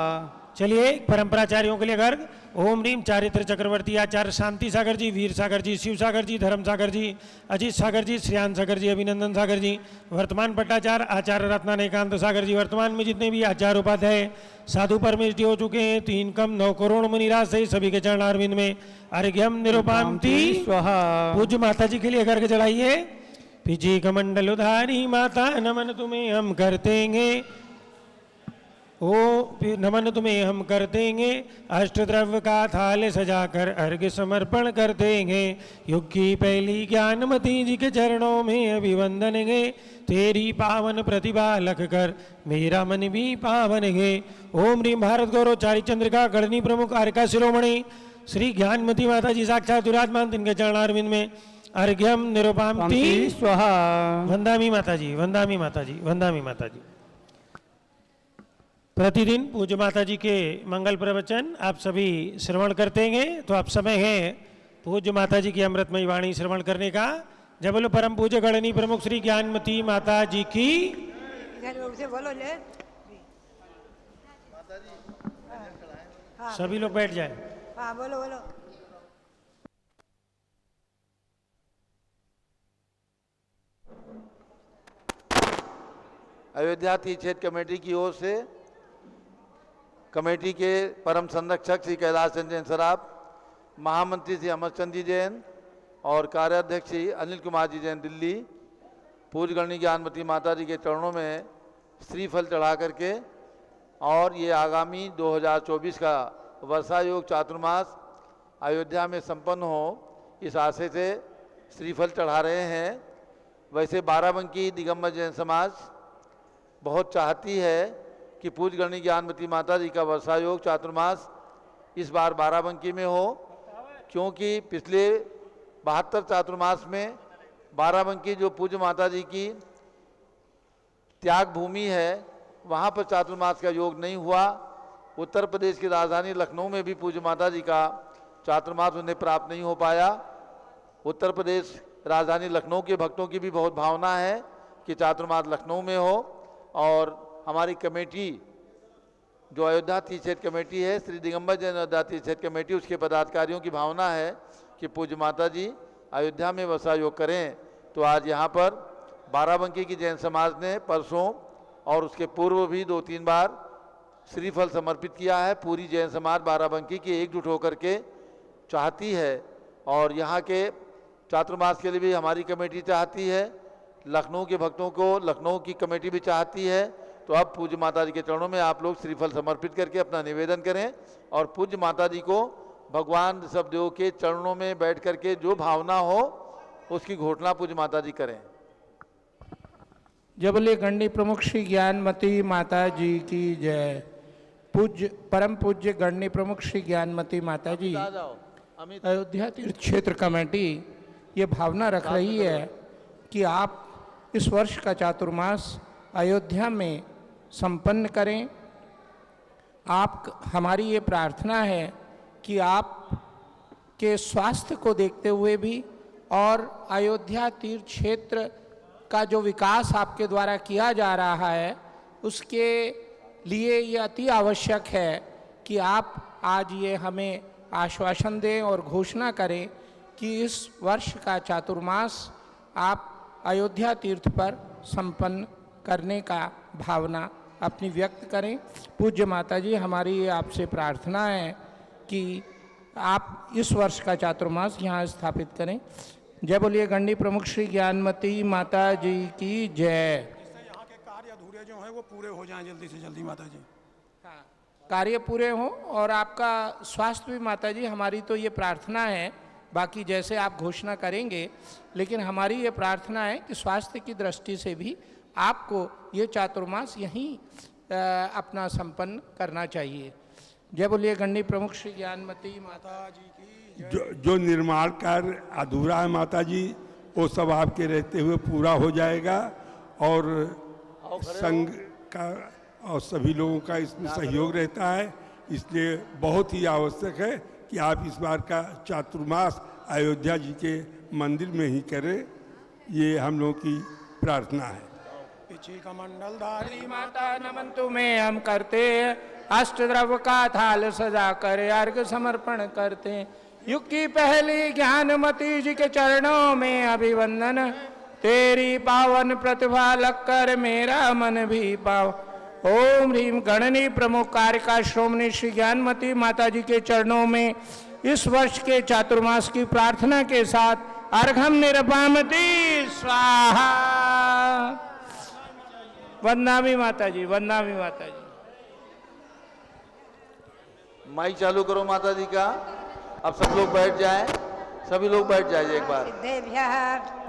चलिए परंपराचार्यों के लिए गर्ग ओम ह्रीं चारित्र चक्रवर्ती आचार्य शांति सागर जी, वीर सागर जी, शिव सागर जी, धर्म सागर जी, अजीत सागर जी, श्रेयान सागर जी, अभिनंदन सागर जी, वर्तमान पट्टाचार्य आचार्य रत्नान एकांत सागर जी, वर्तमान में जितने भी आचार्य उपाध्याय साधु परमेश जी हो चुके हैं 3 कम 9 करोड़ मुनिराज से सभी के चरण अरविंद में अर्घ्यम निरूपामिति स्वाहा। पूज्य माता जी के लिए गर्ग चढ़ाइए। पिजी कमंडल उधारी माता नमन तुम्हें हम कर देंगे ओ नमन तुम्हें हम कर देंगे अष्ट द्रव्य का थाल सजाकर अर्घ्य समर्पण कर देंगे युग की पहली ज्ञानमती जी के चरणों में अभिवंदन गे तेरी पावन प्रतिभा लख कर मेरा मन भी पावन है। ओम ह्रीं भारत गौरव चारि चंद्रिका गणनी प्रमुख आर्का शिरोमणि श्री ज्ञानमती माता जी साक्षात विराजमान तिनके चरणारविंद में अर्घ्यम निरूपामिति स्वाहा। वंदामी माता जी, वंदामी माता जी, वंदामी माता जी। प्रतिदिन पूज्य माता जी के मंगल प्रवचन आप सभी श्रवण करते हैं, तो आप समय है पूज्य माता जी की अमृतमयी वाणी श्रवण करने का। जब बोलो परम पूज्य गणनी प्रमुख श्री ज्ञानमती माता जी की। बोलो ले सभी लोग बैठ जाएं। हाँ बोलो बोलो। अयोध्या तीर्थ क्षेत्र कमेटी की ओर से कमेटी के परम संरक्षक श्री कैलाश चंद जैन सराफ, महामंत्री श्री अमरचंद जी जैन और कार्याध्यक्ष श्री अनिल कुमार जी जैन दिल्ली पूज्य गणनी ज्ञानमती माता जी के चरणों में श्रीफल चढ़ा करके और ये आगामी 2024 का वर्षा योग चातुर्मास अयोध्या में संपन्न हो इस आशय से श्रीफल चढ़ा रहे हैं। वैसे बाराबंकी दिगंबर जैन समाज बहुत चाहती है कि पूज्य गणनी ज्ञानमती माता जी का वर्षा योग चातुर्मास इस बार बाराबंकी में हो, क्योंकि पिछले 72 चातुर्मास में बाराबंकी जो पूज्य माता जी की त्याग भूमि है वहाँ पर चातुर्मास का योग नहीं हुआ। उत्तर प्रदेश की राजधानी लखनऊ में भी पूज्य माता जी का चातुर्मास उन्हें प्राप्त नहीं हो पाया। उत्तर प्रदेश राजधानी लखनऊ के भक्तों की भी बहुत भावना है कि चातुर्मास लखनऊ में हो, और हमारी कमेटी जो अयोध्या तीर्थ क्षेत्र कमेटी है, श्री दिगंबर जैन अयोध्या तीर्थ क्षेत्र कमेटी, उसके पदाधिकारियों की भावना है कि पूज्य माता जी अयोध्या में वर्षा योग करें। तो आज यहाँ पर बाराबंकी की जैन समाज ने परसों और उसके पूर्व भी 2-3 बार श्रीफल समर्पित किया है। पूरी जैन समाज बाराबंकी की एकजुट होकर के चाहती है, और यहाँ के चातुर्मास के लिए भी हमारी कमेटी चाहती है, लखनऊ के भक्तों को लखनऊ की कमेटी भी चाहती है। तो अब पूज्य माता जी के चरणों में आप लोग श्रीफल समर्पित करके अपना निवेदन करें और पूज्य माता जी को भगवान सब देव के चरणों में बैठ करके जो भावना हो उसकी घोषणा पूज्य माता जी करें। जबले गणनी प्रमुख श्री ज्ञानमती माता जी की जय। पूज्य परम पूज्य गणनी प्रमुख श्री ज्ञानमती माता जी अयोध्या तीर्थ क्षेत्र कमेटी ये भावना रख रही है कि आप इस वर्ष का चातुर्मास अयोध्या में संपन्न करें। आप हमारी ये प्रार्थना है कि आप के स्वास्थ्य को देखते हुए भी और अयोध्या तीर्थ क्षेत्र का जो विकास आपके द्वारा किया जा रहा है उसके लिए ये अति आवश्यक है कि आप आज ये हमें आश्वासन दें और घोषणा करें कि इस वर्ष का चातुर्मास आप अयोध्या तीर्थ पर संपन्न करने का भावना अपनी व्यक्त करें। पूज्य माता जी, हमारी ये आपसे प्रार्थना है कि आप इस वर्ष का चातुर्मास यहाँ स्थापित करें। जय बोलिए गंडी प्रमुख श्री ज्ञानमती माता जी की जय। जिससे यहाँ के कार्य अधूरे जो हैं वो पूरे हो जाएं जल्दी से जल्दी माता जी। हाँ, कार्य पूरे हों और आपका स्वास्थ्य भी माता जी, हमारी तो ये प्रार्थना है। बाकी जैसे आप घोषणा करेंगे, लेकिन हमारी ये प्रार्थना है कि स्वास्थ्य की दृष्टि से भी आपको ये चातुर्मास यहीं अपना संपन्न करना चाहिए। जय बोलिए गंडी प्रमुख श्री ज्ञानमती माता जी की। जो निर्माण कार्य अधूरा है माता जी, वो सब आपके रहते हुए पूरा हो जाएगा और संघ का और सभी लोगों का इसमें सहयोग रहता है। इसलिए बहुत ही आवश्यक है कि आप इस बार का चातुर्मास अयोध्या जी के मंदिर में ही करें, ये हम लोगों की प्रार्थना है। पीछे का मंडल धारी माता नमन तुम्हें हम करते हैं, अष्टद्रव्य का थाल सजा कर अर्घ समर्पण करते हैं। युग की पहली ज्ञानमती जी के चरणों में अभिवंदन, तेरी पावन प्रतिभा लग कर मेरा मन भी पाव। ओम ह्रीम गणनी प्रमुख कारिका श्रोमणी श्री ज्ञानमती माता जी के चरणों में इस वर्ष के चातुर्मास की प्रार्थना के साथ अर्घम निरपामती स्वाहा। वंदनामी माता जी, वंदनामी माता जी। माइक चालू करो माता जी का। अब सब लोग बैठ जाएं, सभी लोग बैठ जाइए एक बार। सिद्धेभ्यः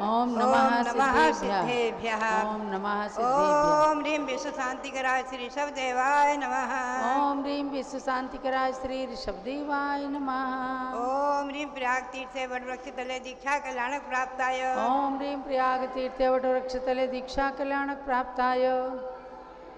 ओम नमः सिद्धेभ्यः सिद्धेभ्यः। ओम नमः सिद्धेभ्यः। ओम ह्रीं विश्व शांतिकराय श्री ऋषभदेवाय नमः। ओम ह्रीं विश्व शांतिकराय श्री ऋषभदेवाय नमः। ओम ह्रीं प्रयाग तीर्थे वटवृक्ष तले दीक्षा कल्याणक प्राप्ताय। ओम ह्रीं प्रयाग तीर्थे वटवृक्षतले दीक्षा कल्याणक प्राप्ताय।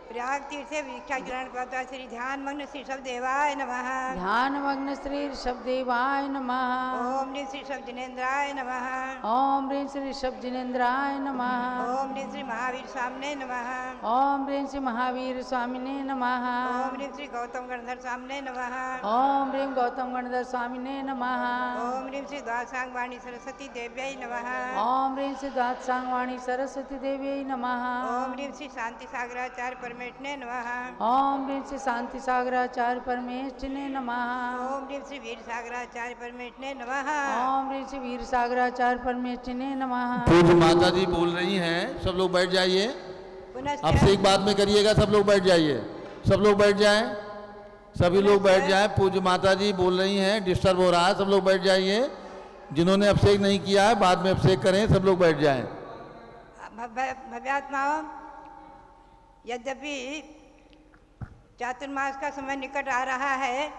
प्रयाग तीर्थे दीक्षा कल्याण प्राप्ताय श्री ध्यान मग्न श्री ऋषभदेवाय नमः। ध्यान मग्न श्री ऋषभदेवाय नमः। ओम ह्रीं श्री ऋषभ जिनेन्द्राय नमः। ओम ह्रीं श्री ऋषभ जिनेन्द्राय नमः। ओम ह्रीं श्री महावीर सामने नमः। ओम ह्रीं श्री महावीर स्वामिने नमः। ओम ह्रीं श्री गौतम गणधर सामने नमः। ओम ह्रीं गौतम गणधर स्वामिने नमः। ओम ह्रीं श्री द्वादशांग वाणी सरस्वती देव्यै नमः। ओम ह्रीं श्री द्वादशांग वाणी सरस्वती देव्यै नमः। ओम ह्रीं श्री शांति सागराचार्य परमेष्ठिने नमः। ओम ह्रीं श्री शांति सागराचार्य परमेष्ठिने नमः। ओम ह्रीं श्री वीर सागराचार्य परमेष्ठिने नमः। ओम ह्रीं श्री वीर सागराचार्य परमेष्ठिने नमः। पूज्य माता जी बोल रही हैं, सब लोग बैठ जाइए। पुनश्च अब से एक बात में करिएगा, सब लोग बैठ जाइए, सब लोग बैठ जाएं, सभी लोग बैठ जाएं। पूज्य माता जी बोल रही हैं, डिस्टर्ब हो रहा है, सब लोग बैठ जाइए। जिन्होंने अभिषेक नहीं किया है बाद में अभिषेक करें, सब लोग बैठ जाएं। भव्यात्माओं, यद्यपि चातुर्मास का समय निकट आ रहा है,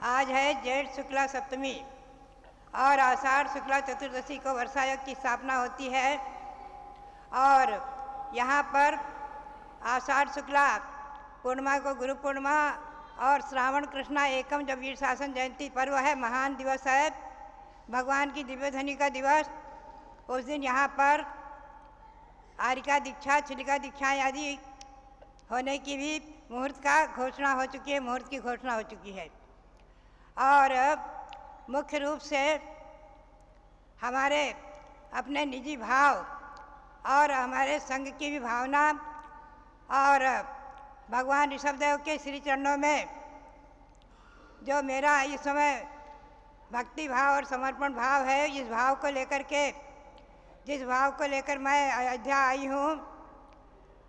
आज है जेठ शुक्ला सप्तमी और आषाढ़ शुक्ला चतुर्दशी को वर्षायोग की स्थापना होती है। और यहाँ पर आषाढ़ शुक्ला पूर्णिमा को गुरु पूर्णिमा और श्रावण कृष्णा एकम जब वीर शासन जयंती पर्व है, महान दिवस है, भगवान की दिव्य ध्वनि का दिवस। उस दिन यहाँ पर आरिका दीक्षा, छिलिका दीक्षाएँ आदि होने की भी मुहूर्त का घोषणा हो चुकी है, मुहूर्त की घोषणा हो चुकी है। और मुख्य रूप से हमारे अपने निजी भाव और हमारे संघ की भी भावना और भगवान ऋषभदेव के श्री चरणों में जो मेरा इस समय भक्ति भाव और समर्पण भाव है, इस भाव को लेकर के, जिस भाव को लेकर मैं अयोध्या आई हूँ,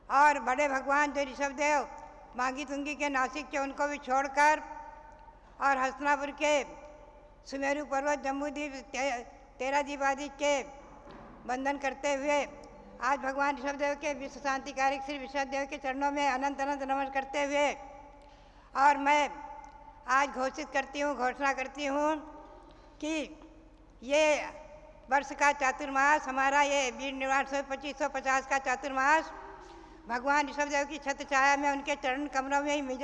और बड़े भगवान जो ऋषभदेव मांगी तुंगी के नासिक के उनको भी छोड़कर और हस्तिनापुर के सुमेरु पर्वत जम्बूद्वीप तेरादीप आदि के वंदन करते हुए आज भगवान ऋषभदेव के विश्व शांतिकारक श्री ऋषभदेव के चरणों में अनंत अनंत नमन करते हुए, और मैं आज घोषित करती हूँ, घोषणा करती हूँ कि ये वर्ष का चातुर्मास, हमारा ये वीर निर्वाण 2550 का चातुर्मास भगवान ऋषभदेव की छत्र छाया में उनके चरण कमरों में ही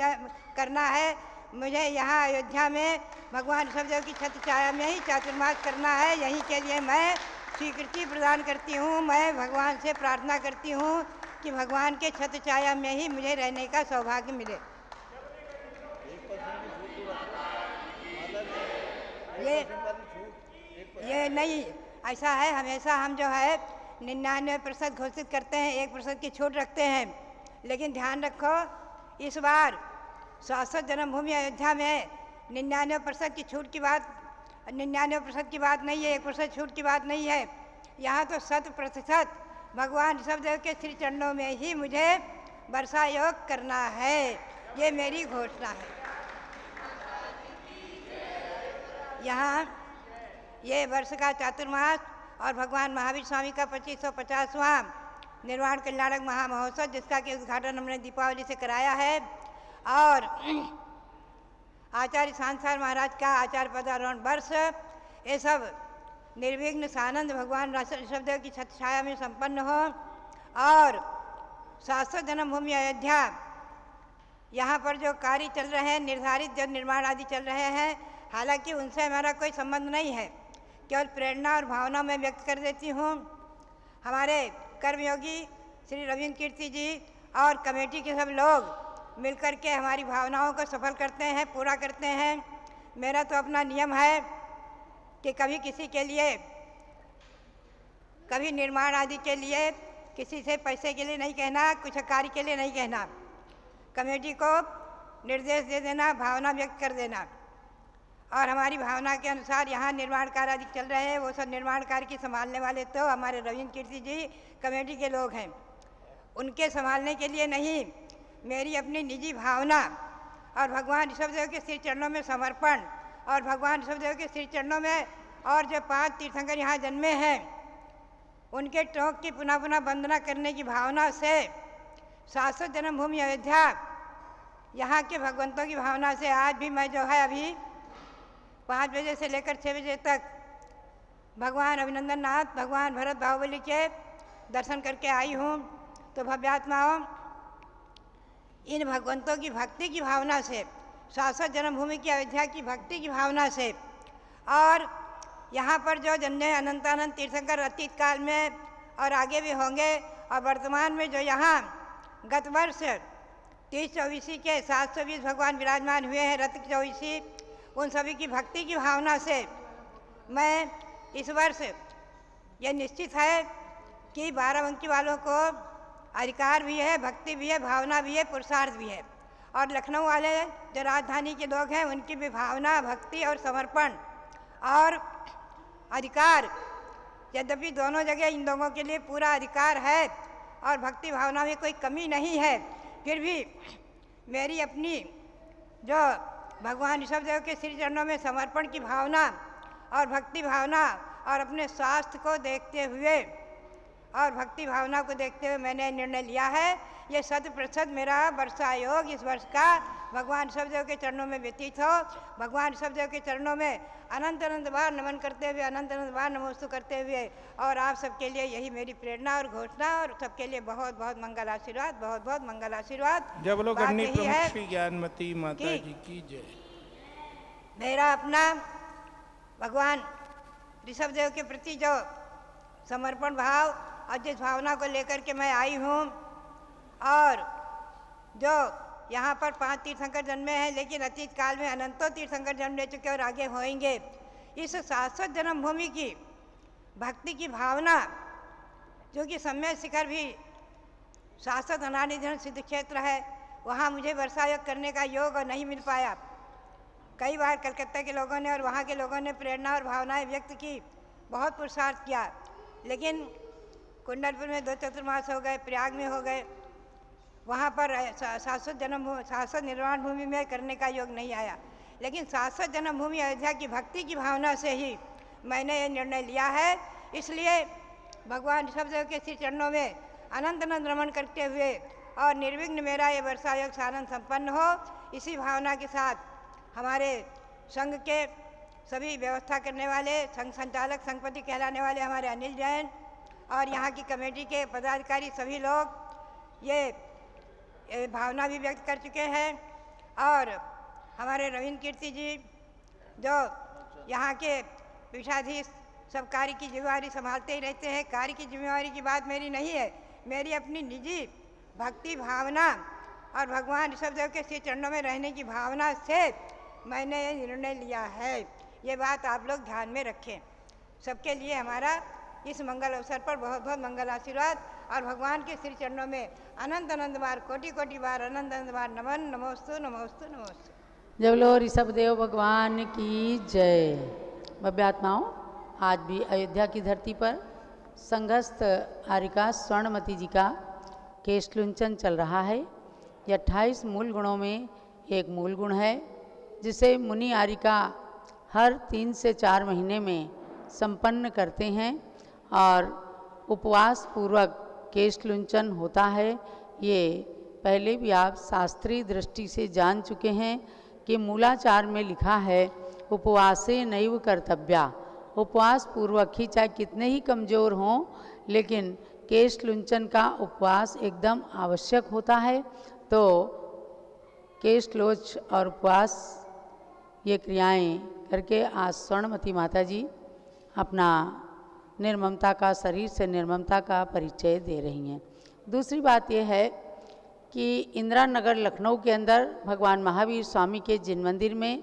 करना है। मुझे यहाँ अयोध्या में भगवान ऋषभदेव की छत्र छाया में ही चातुर्मास करना है। यहीं के लिए मैं स्वीकृति प्रदान करती हूँ। मैं भगवान से प्रार्थना करती हूँ कि भगवान के छत्र छाया में ही मुझे रहने का सौभाग्य मिले। ये नहीं, ऐसा है हमेशा हम जो है 99% घोषित करते हैं, 1% की छूट रखते हैं। लेकिन ध्यान रखो, इस बार शाश्वत जन्मभूमि अयोध्या में 99% की छूट की बात 99% की बात नहीं है, 1% छूट की बात नहीं है। यहाँ तो 100% भगवान ऋषभदेव के श्री चरणों में ही मुझे वर्षा योग करना है, ये मेरी घोषणा है। यहाँ ये वर्ष का चातुर्मास और भगवान महावीर स्वामी का 2550वां निर्वाण कल्याणक महामहोत्सव, जिसका कि उद्घाटन हमने दीपावली से कराया है, और आचार्य सांसार महाराज का आचार्य पदारोहण वर्ष, ये सब निर्विघ्न सानंद भगवान ऋषभदेव की छत्र छाया में संपन्न हो। और शाश्वत जन्मभूमि अयोध्या, यहाँ पर जो कार्य चल रहे हैं, निर्धारित जो निर्माण आदि चल रहे हैं, हालांकि उनसे हमारा कोई संबंध नहीं है, केवल प्रेरणा और भावना में व्यक्त कर देती हूँ। हमारे कर्मयोगी श्री रविंद्र कीर्ति जी और कमेटी के सब लोग मिलकर के हमारी भावनाओं को सफल करते हैं, पूरा करते हैं। मेरा तो अपना नियम है कि कभी किसी के लिए, कभी निर्माण आदि के लिए किसी से पैसे के लिए नहीं कहना, कुछ कार्य के लिए नहीं कहना, कमेटी को निर्देश दे देना, भावना व्यक्त कर देना। और हमारी भावना के अनुसार यहाँ निर्माण कार्य आदि चल रहे हैं, वो सब निर्माण कार्य की संभालने वाले तो हमारे रविंद्र कीर्ति जी कमेटी के लोग हैं। उनके संभालने के लिए नहीं, मेरी अपनी निजी भावना और भगवान ऋषभदेव के श्री चरणों में समर्पण, और भगवान ऋषभदेव के श्री चरणों में और जो 5 तीर्थंकर यहाँ जन्मे हैं, उनके टोंक की पुनः पुनः वंदना करने की भावना से शाश्वत जन्मभूमि अयोध्या, यहाँ के भगवंतों की भावना से आज भी मैं जो है अभी 5 बजे से लेकर 6 बजे तक भगवान अभिनंदन नाथ, भगवान भरत बाहुबली के दर्शन करके आई हूँ। तो भव्यात्माओं, इन भगवंतों की भक्ति की भावना से, शाश्वत जन्मभूमि की अयोध्या की भक्ति की भावना से, और यहाँ पर जो जन्मे अनंतानंद तीर्थंकर अतीत काल में और आगे भी होंगे, और वर्तमान में जो यहाँ गत वर्ष 30-24 के 720 भगवान विराजमान हुए हैं, रथ 24, उन सभी की भक्ति की भावना से मैं इस वर्ष ये निश्चित है कि 12 वालों को अधिकार भी है, भक्ति भी है, भावना भी है, पुरुषार्थ भी है। और लखनऊ वाले जो राजधानी के लोग हैं, उनकी भी भावना, भक्ति और समर्पण और अधिकार, यद्यपि दोनों जगह इन लोगों के लिए पूरा अधिकार है और भक्ति भावना में कोई कमी नहीं है, फिर भी मेरी अपनी जो भगवान ऋषभदेव के श्री चरणों में समर्पण की भावना और भक्ति भावना और अपने स्वास्थ्य को देखते हुए और भक्ति भावना को देखते हुए मैंने निर्णय लिया है, ये 100% मेरा वर्षा योग इस वर्ष का भगवान ऋषभदेव के चरणों में व्यतीत हो। भगवान ऋषभदेव के चरणों में अनंत अनंत बार नमन करते हुए, अनंत अनंत बार नमोस्तु करते हुए, और आप सबके लिए यही मेरी प्रेरणा और घोषणा, और सबके लिए बहुत बहुत मंगल आशीर्वाद, बहुत बहुत मंगल आशीर्वाद। जब लोग बात गणनी यही प्रमुख है श्री ज्ञानमती माता कि जी की जय। मेरा अपना भगवान ऋषभदेव के प्रति जो समर्पण भाव और जिस भावना को लेकर के मैं आई हूँ, और जो यहाँ पर 5 तीर्थंकर जन्मे हैं, लेकिन अतीत काल में अनंतों तीर्थंकर जन्म ले चुके और आगे होएंगे, इस शाश्वत जन्मभूमि की भक्ति की भावना, जो कि सम्यक शिखर भी शाश्वत अनादिधन सिद्ध क्षेत्र है, वहाँ मुझे वर्षा योग करने का योग और नहीं मिल पाया। कई बार कलकत्ता के लोगों ने और वहाँ के लोगों ने प्रेरणा और भावनाएं व्यक्त की, बहुत पुरुषार्थ किया, लेकिन कुंडलपुर में 2 चतुर्मास हो गए, प्रयाग में हो गए, वहाँ पर शाश्वत निर्वाण भूमि में करने का योग नहीं आया। लेकिन शाश्वत जन्मभूमि अयोध्या की भक्ति की भावना से ही मैंने ये निर्णय लिया है। इसलिए भगवान ऋषभदेव के श्री चरणों में अनंत अनंत रमण करते हुए और निर्विघ्न मेरा ये वर्षा योग सानंद संपन्न हो, इसी भावना के साथ हमारे संघ के सभी व्यवस्था करने वाले, संघ संचालक, संघपति कहलाने वाले हमारे अनिल जैन और यहाँ की कमेटी के पदाधिकारी सभी लोग ये भावना भी व्यक्त कर चुके हैं। और हमारे रविंद्र कीर्ति जी जो यहाँ के पीठाधीश सब कार्य की जिम्मेवारी संभालते ही रहते हैं, कार्य की जिम्मेवारी की बात मेरी नहीं है, मेरी अपनी निजी भक्ति भावना और भगवान ऋषभदेव के श्री चरणों में रहने की भावना से मैंने ये निर्णय लिया है। ये बात आप लोग ध्यान में रखें। सबके लिए हमारा इस मंगल अवसर पर बहुत बहुत मंगल आशीर्वाद और भगवान के श्री चरणों में अनंत अनंत बार कोटि कोटि बार अनंत अनंत बार नमन नमोस्तु नमोस्तु नमोस्तु। जय बोलो ऋषभ देव भगवान की जय। भव्यात्माओं, आज भी अयोध्या की धरती पर संघस्थ आरिका स्वर्णमती जी का केश लुंचन चल रहा है। ये 28 मूल गुणों में एक मूल गुण है जिसे मुनि आरिका हर 3 से 4 महीने में संपन्न करते हैं और उपवास पूर्वक केश लुंचन होता है। ये पहले भी आप शास्त्रीय दृष्टि से जान चुके हैं कि मूलाचार में लिखा है उपवासे नैव कर्तव्या। उपवास पूर्वक ही चाहे कितने ही कमज़ोर हों, लेकिन केश लुंचन का उपवास एकदम आवश्यक होता है। तो केश लोच और उपवास ये क्रियाएं करके आज स्वर्णमती माता जी अपना निर्ममता का, शरीर से निर्ममता का परिचय दे रही हैं। दूसरी बात यह है कि इंदिरा नगर लखनऊ के अंदर भगवान महावीर स्वामी के जिन मंदिर में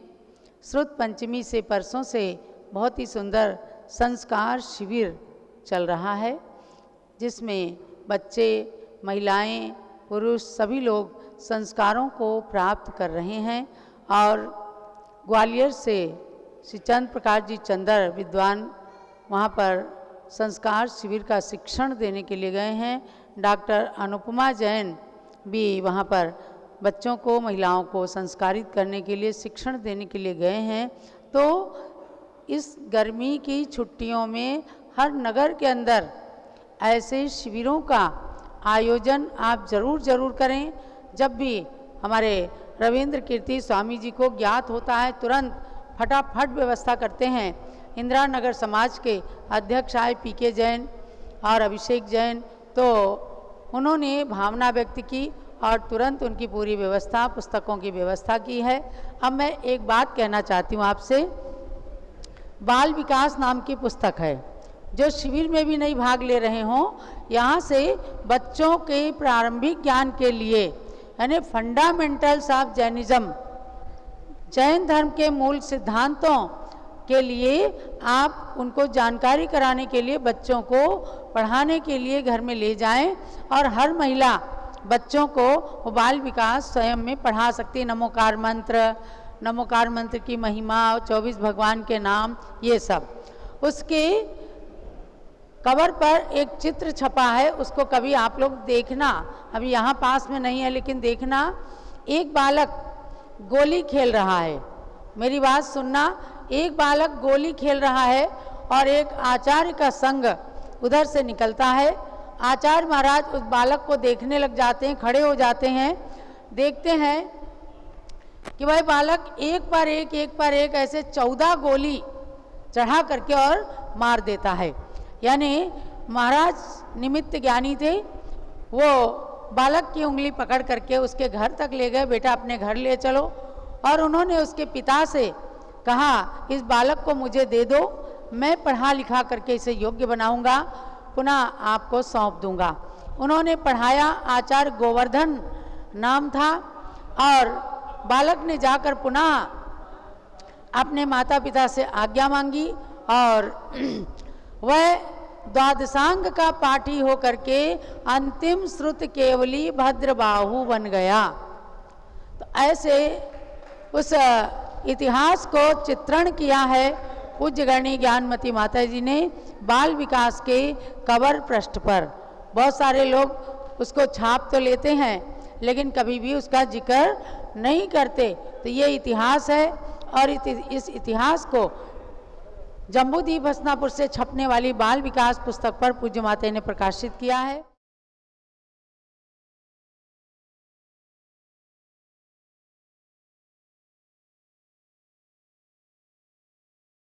श्रुत पंचमी से परसों से बहुत ही सुंदर संस्कार शिविर चल रहा है, जिसमें बच्चे, महिलाएं, पुरुष सभी लोग संस्कारों को प्राप्त कर रहे हैं। और ग्वालियर से श्री चंद्र प्रकाश जी चंदर विद्वान वहाँ पर संस्कार शिविर का शिक्षण देने के लिए गए हैं। डॉक्टर अनुपमा जैन भी वहाँ पर बच्चों को, महिलाओं को संस्कारित करने के लिए, शिक्षण देने के लिए गए हैं। तो इस गर्मी की छुट्टियों में हर नगर के अंदर ऐसे शिविरों का आयोजन आप ज़रूर करें। जब भी हमारे रविंद्र कीर्ति स्वामी जी को ज्ञात होता है, तुरंत फटाफट व्यवस्था करते हैं। इंदिरा नगर समाज के अध्यक्ष आए पीके जैन और अभिषेक जैन, तो उन्होंने भावना व्यक्त की और तुरंत उनकी पूरी व्यवस्था, पुस्तकों की व्यवस्था की है। अब मैं एक बात कहना चाहती हूँ आपसे। बाल विकास नाम की पुस्तक है, जो शिविर में भी नहीं भाग ले रहे हों, यहाँ से बच्चों के प्रारंभिक ज्ञान के लिए, यानी फंडामेंटल्स ऑफ जैनिज्म, जैन धर्म के मूल सिद्धांतों के लिए आप उनको जानकारी कराने के लिए, बच्चों को पढ़ाने के लिए घर में ले जाएं। और हर महिला बच्चों को बाल विकास स्वयं में पढ़ा सकती है। नमोकार मंत्र की महिमा, 24 भगवान के नाम, ये सब। उसके कवर पर एक चित्र छपा है, उसको कभी आप लोग देखना। अभी यहाँ पास में नहीं है, लेकिन देखना। एक बालक गोली खेल रहा है, मेरी बात सुनना। एक बालक गोली खेल रहा है और एक आचार्य का संग उधर से निकलता है। आचार्य महाराज उस बालक को देखने लग जाते हैं, खड़े हो जाते हैं, देखते हैं कि भाई बालक एक पर एक ऐसे 14 गोली चढ़ा करके और मार देता है। यानी महाराज निमित्त ज्ञानी थे, वो बालक की उंगली पकड़ करके उसके घर तक ले गए, बेटा अपने घर ले चलो। और उन्होंने उसके पिता से कहा, इस बालक को मुझे दे दो, मैं पढ़ा लिखा करके इसे योग्य बनाऊंगा, पुनः आपको सौंप दूंगा। उन्होंने पढ़ाया, आचार्य गोवर्धन नाम था। और बालक ने जाकर पुनः अपने माता पिता से आज्ञा मांगी और वह द्वादशांग का पाठी होकर के अंतिम श्रुत केवली भद्रबाहु बन गया। तो ऐसे उस इतिहास को चित्रण किया है पूज्य गणनी ज्ञानमती माता जी ने बाल विकास के कवर पृष्ठ पर। बहुत सारे लोग उसको छाप तो लेते हैं, लेकिन कभी भी उसका जिक्र नहीं करते। तो ये इतिहास है, और इस इतिहास को जम्बूद्वीप हसनापुर से छपने वाली बाल विकास पुस्तक पर पूज्य माता ने प्रकाशित किया है।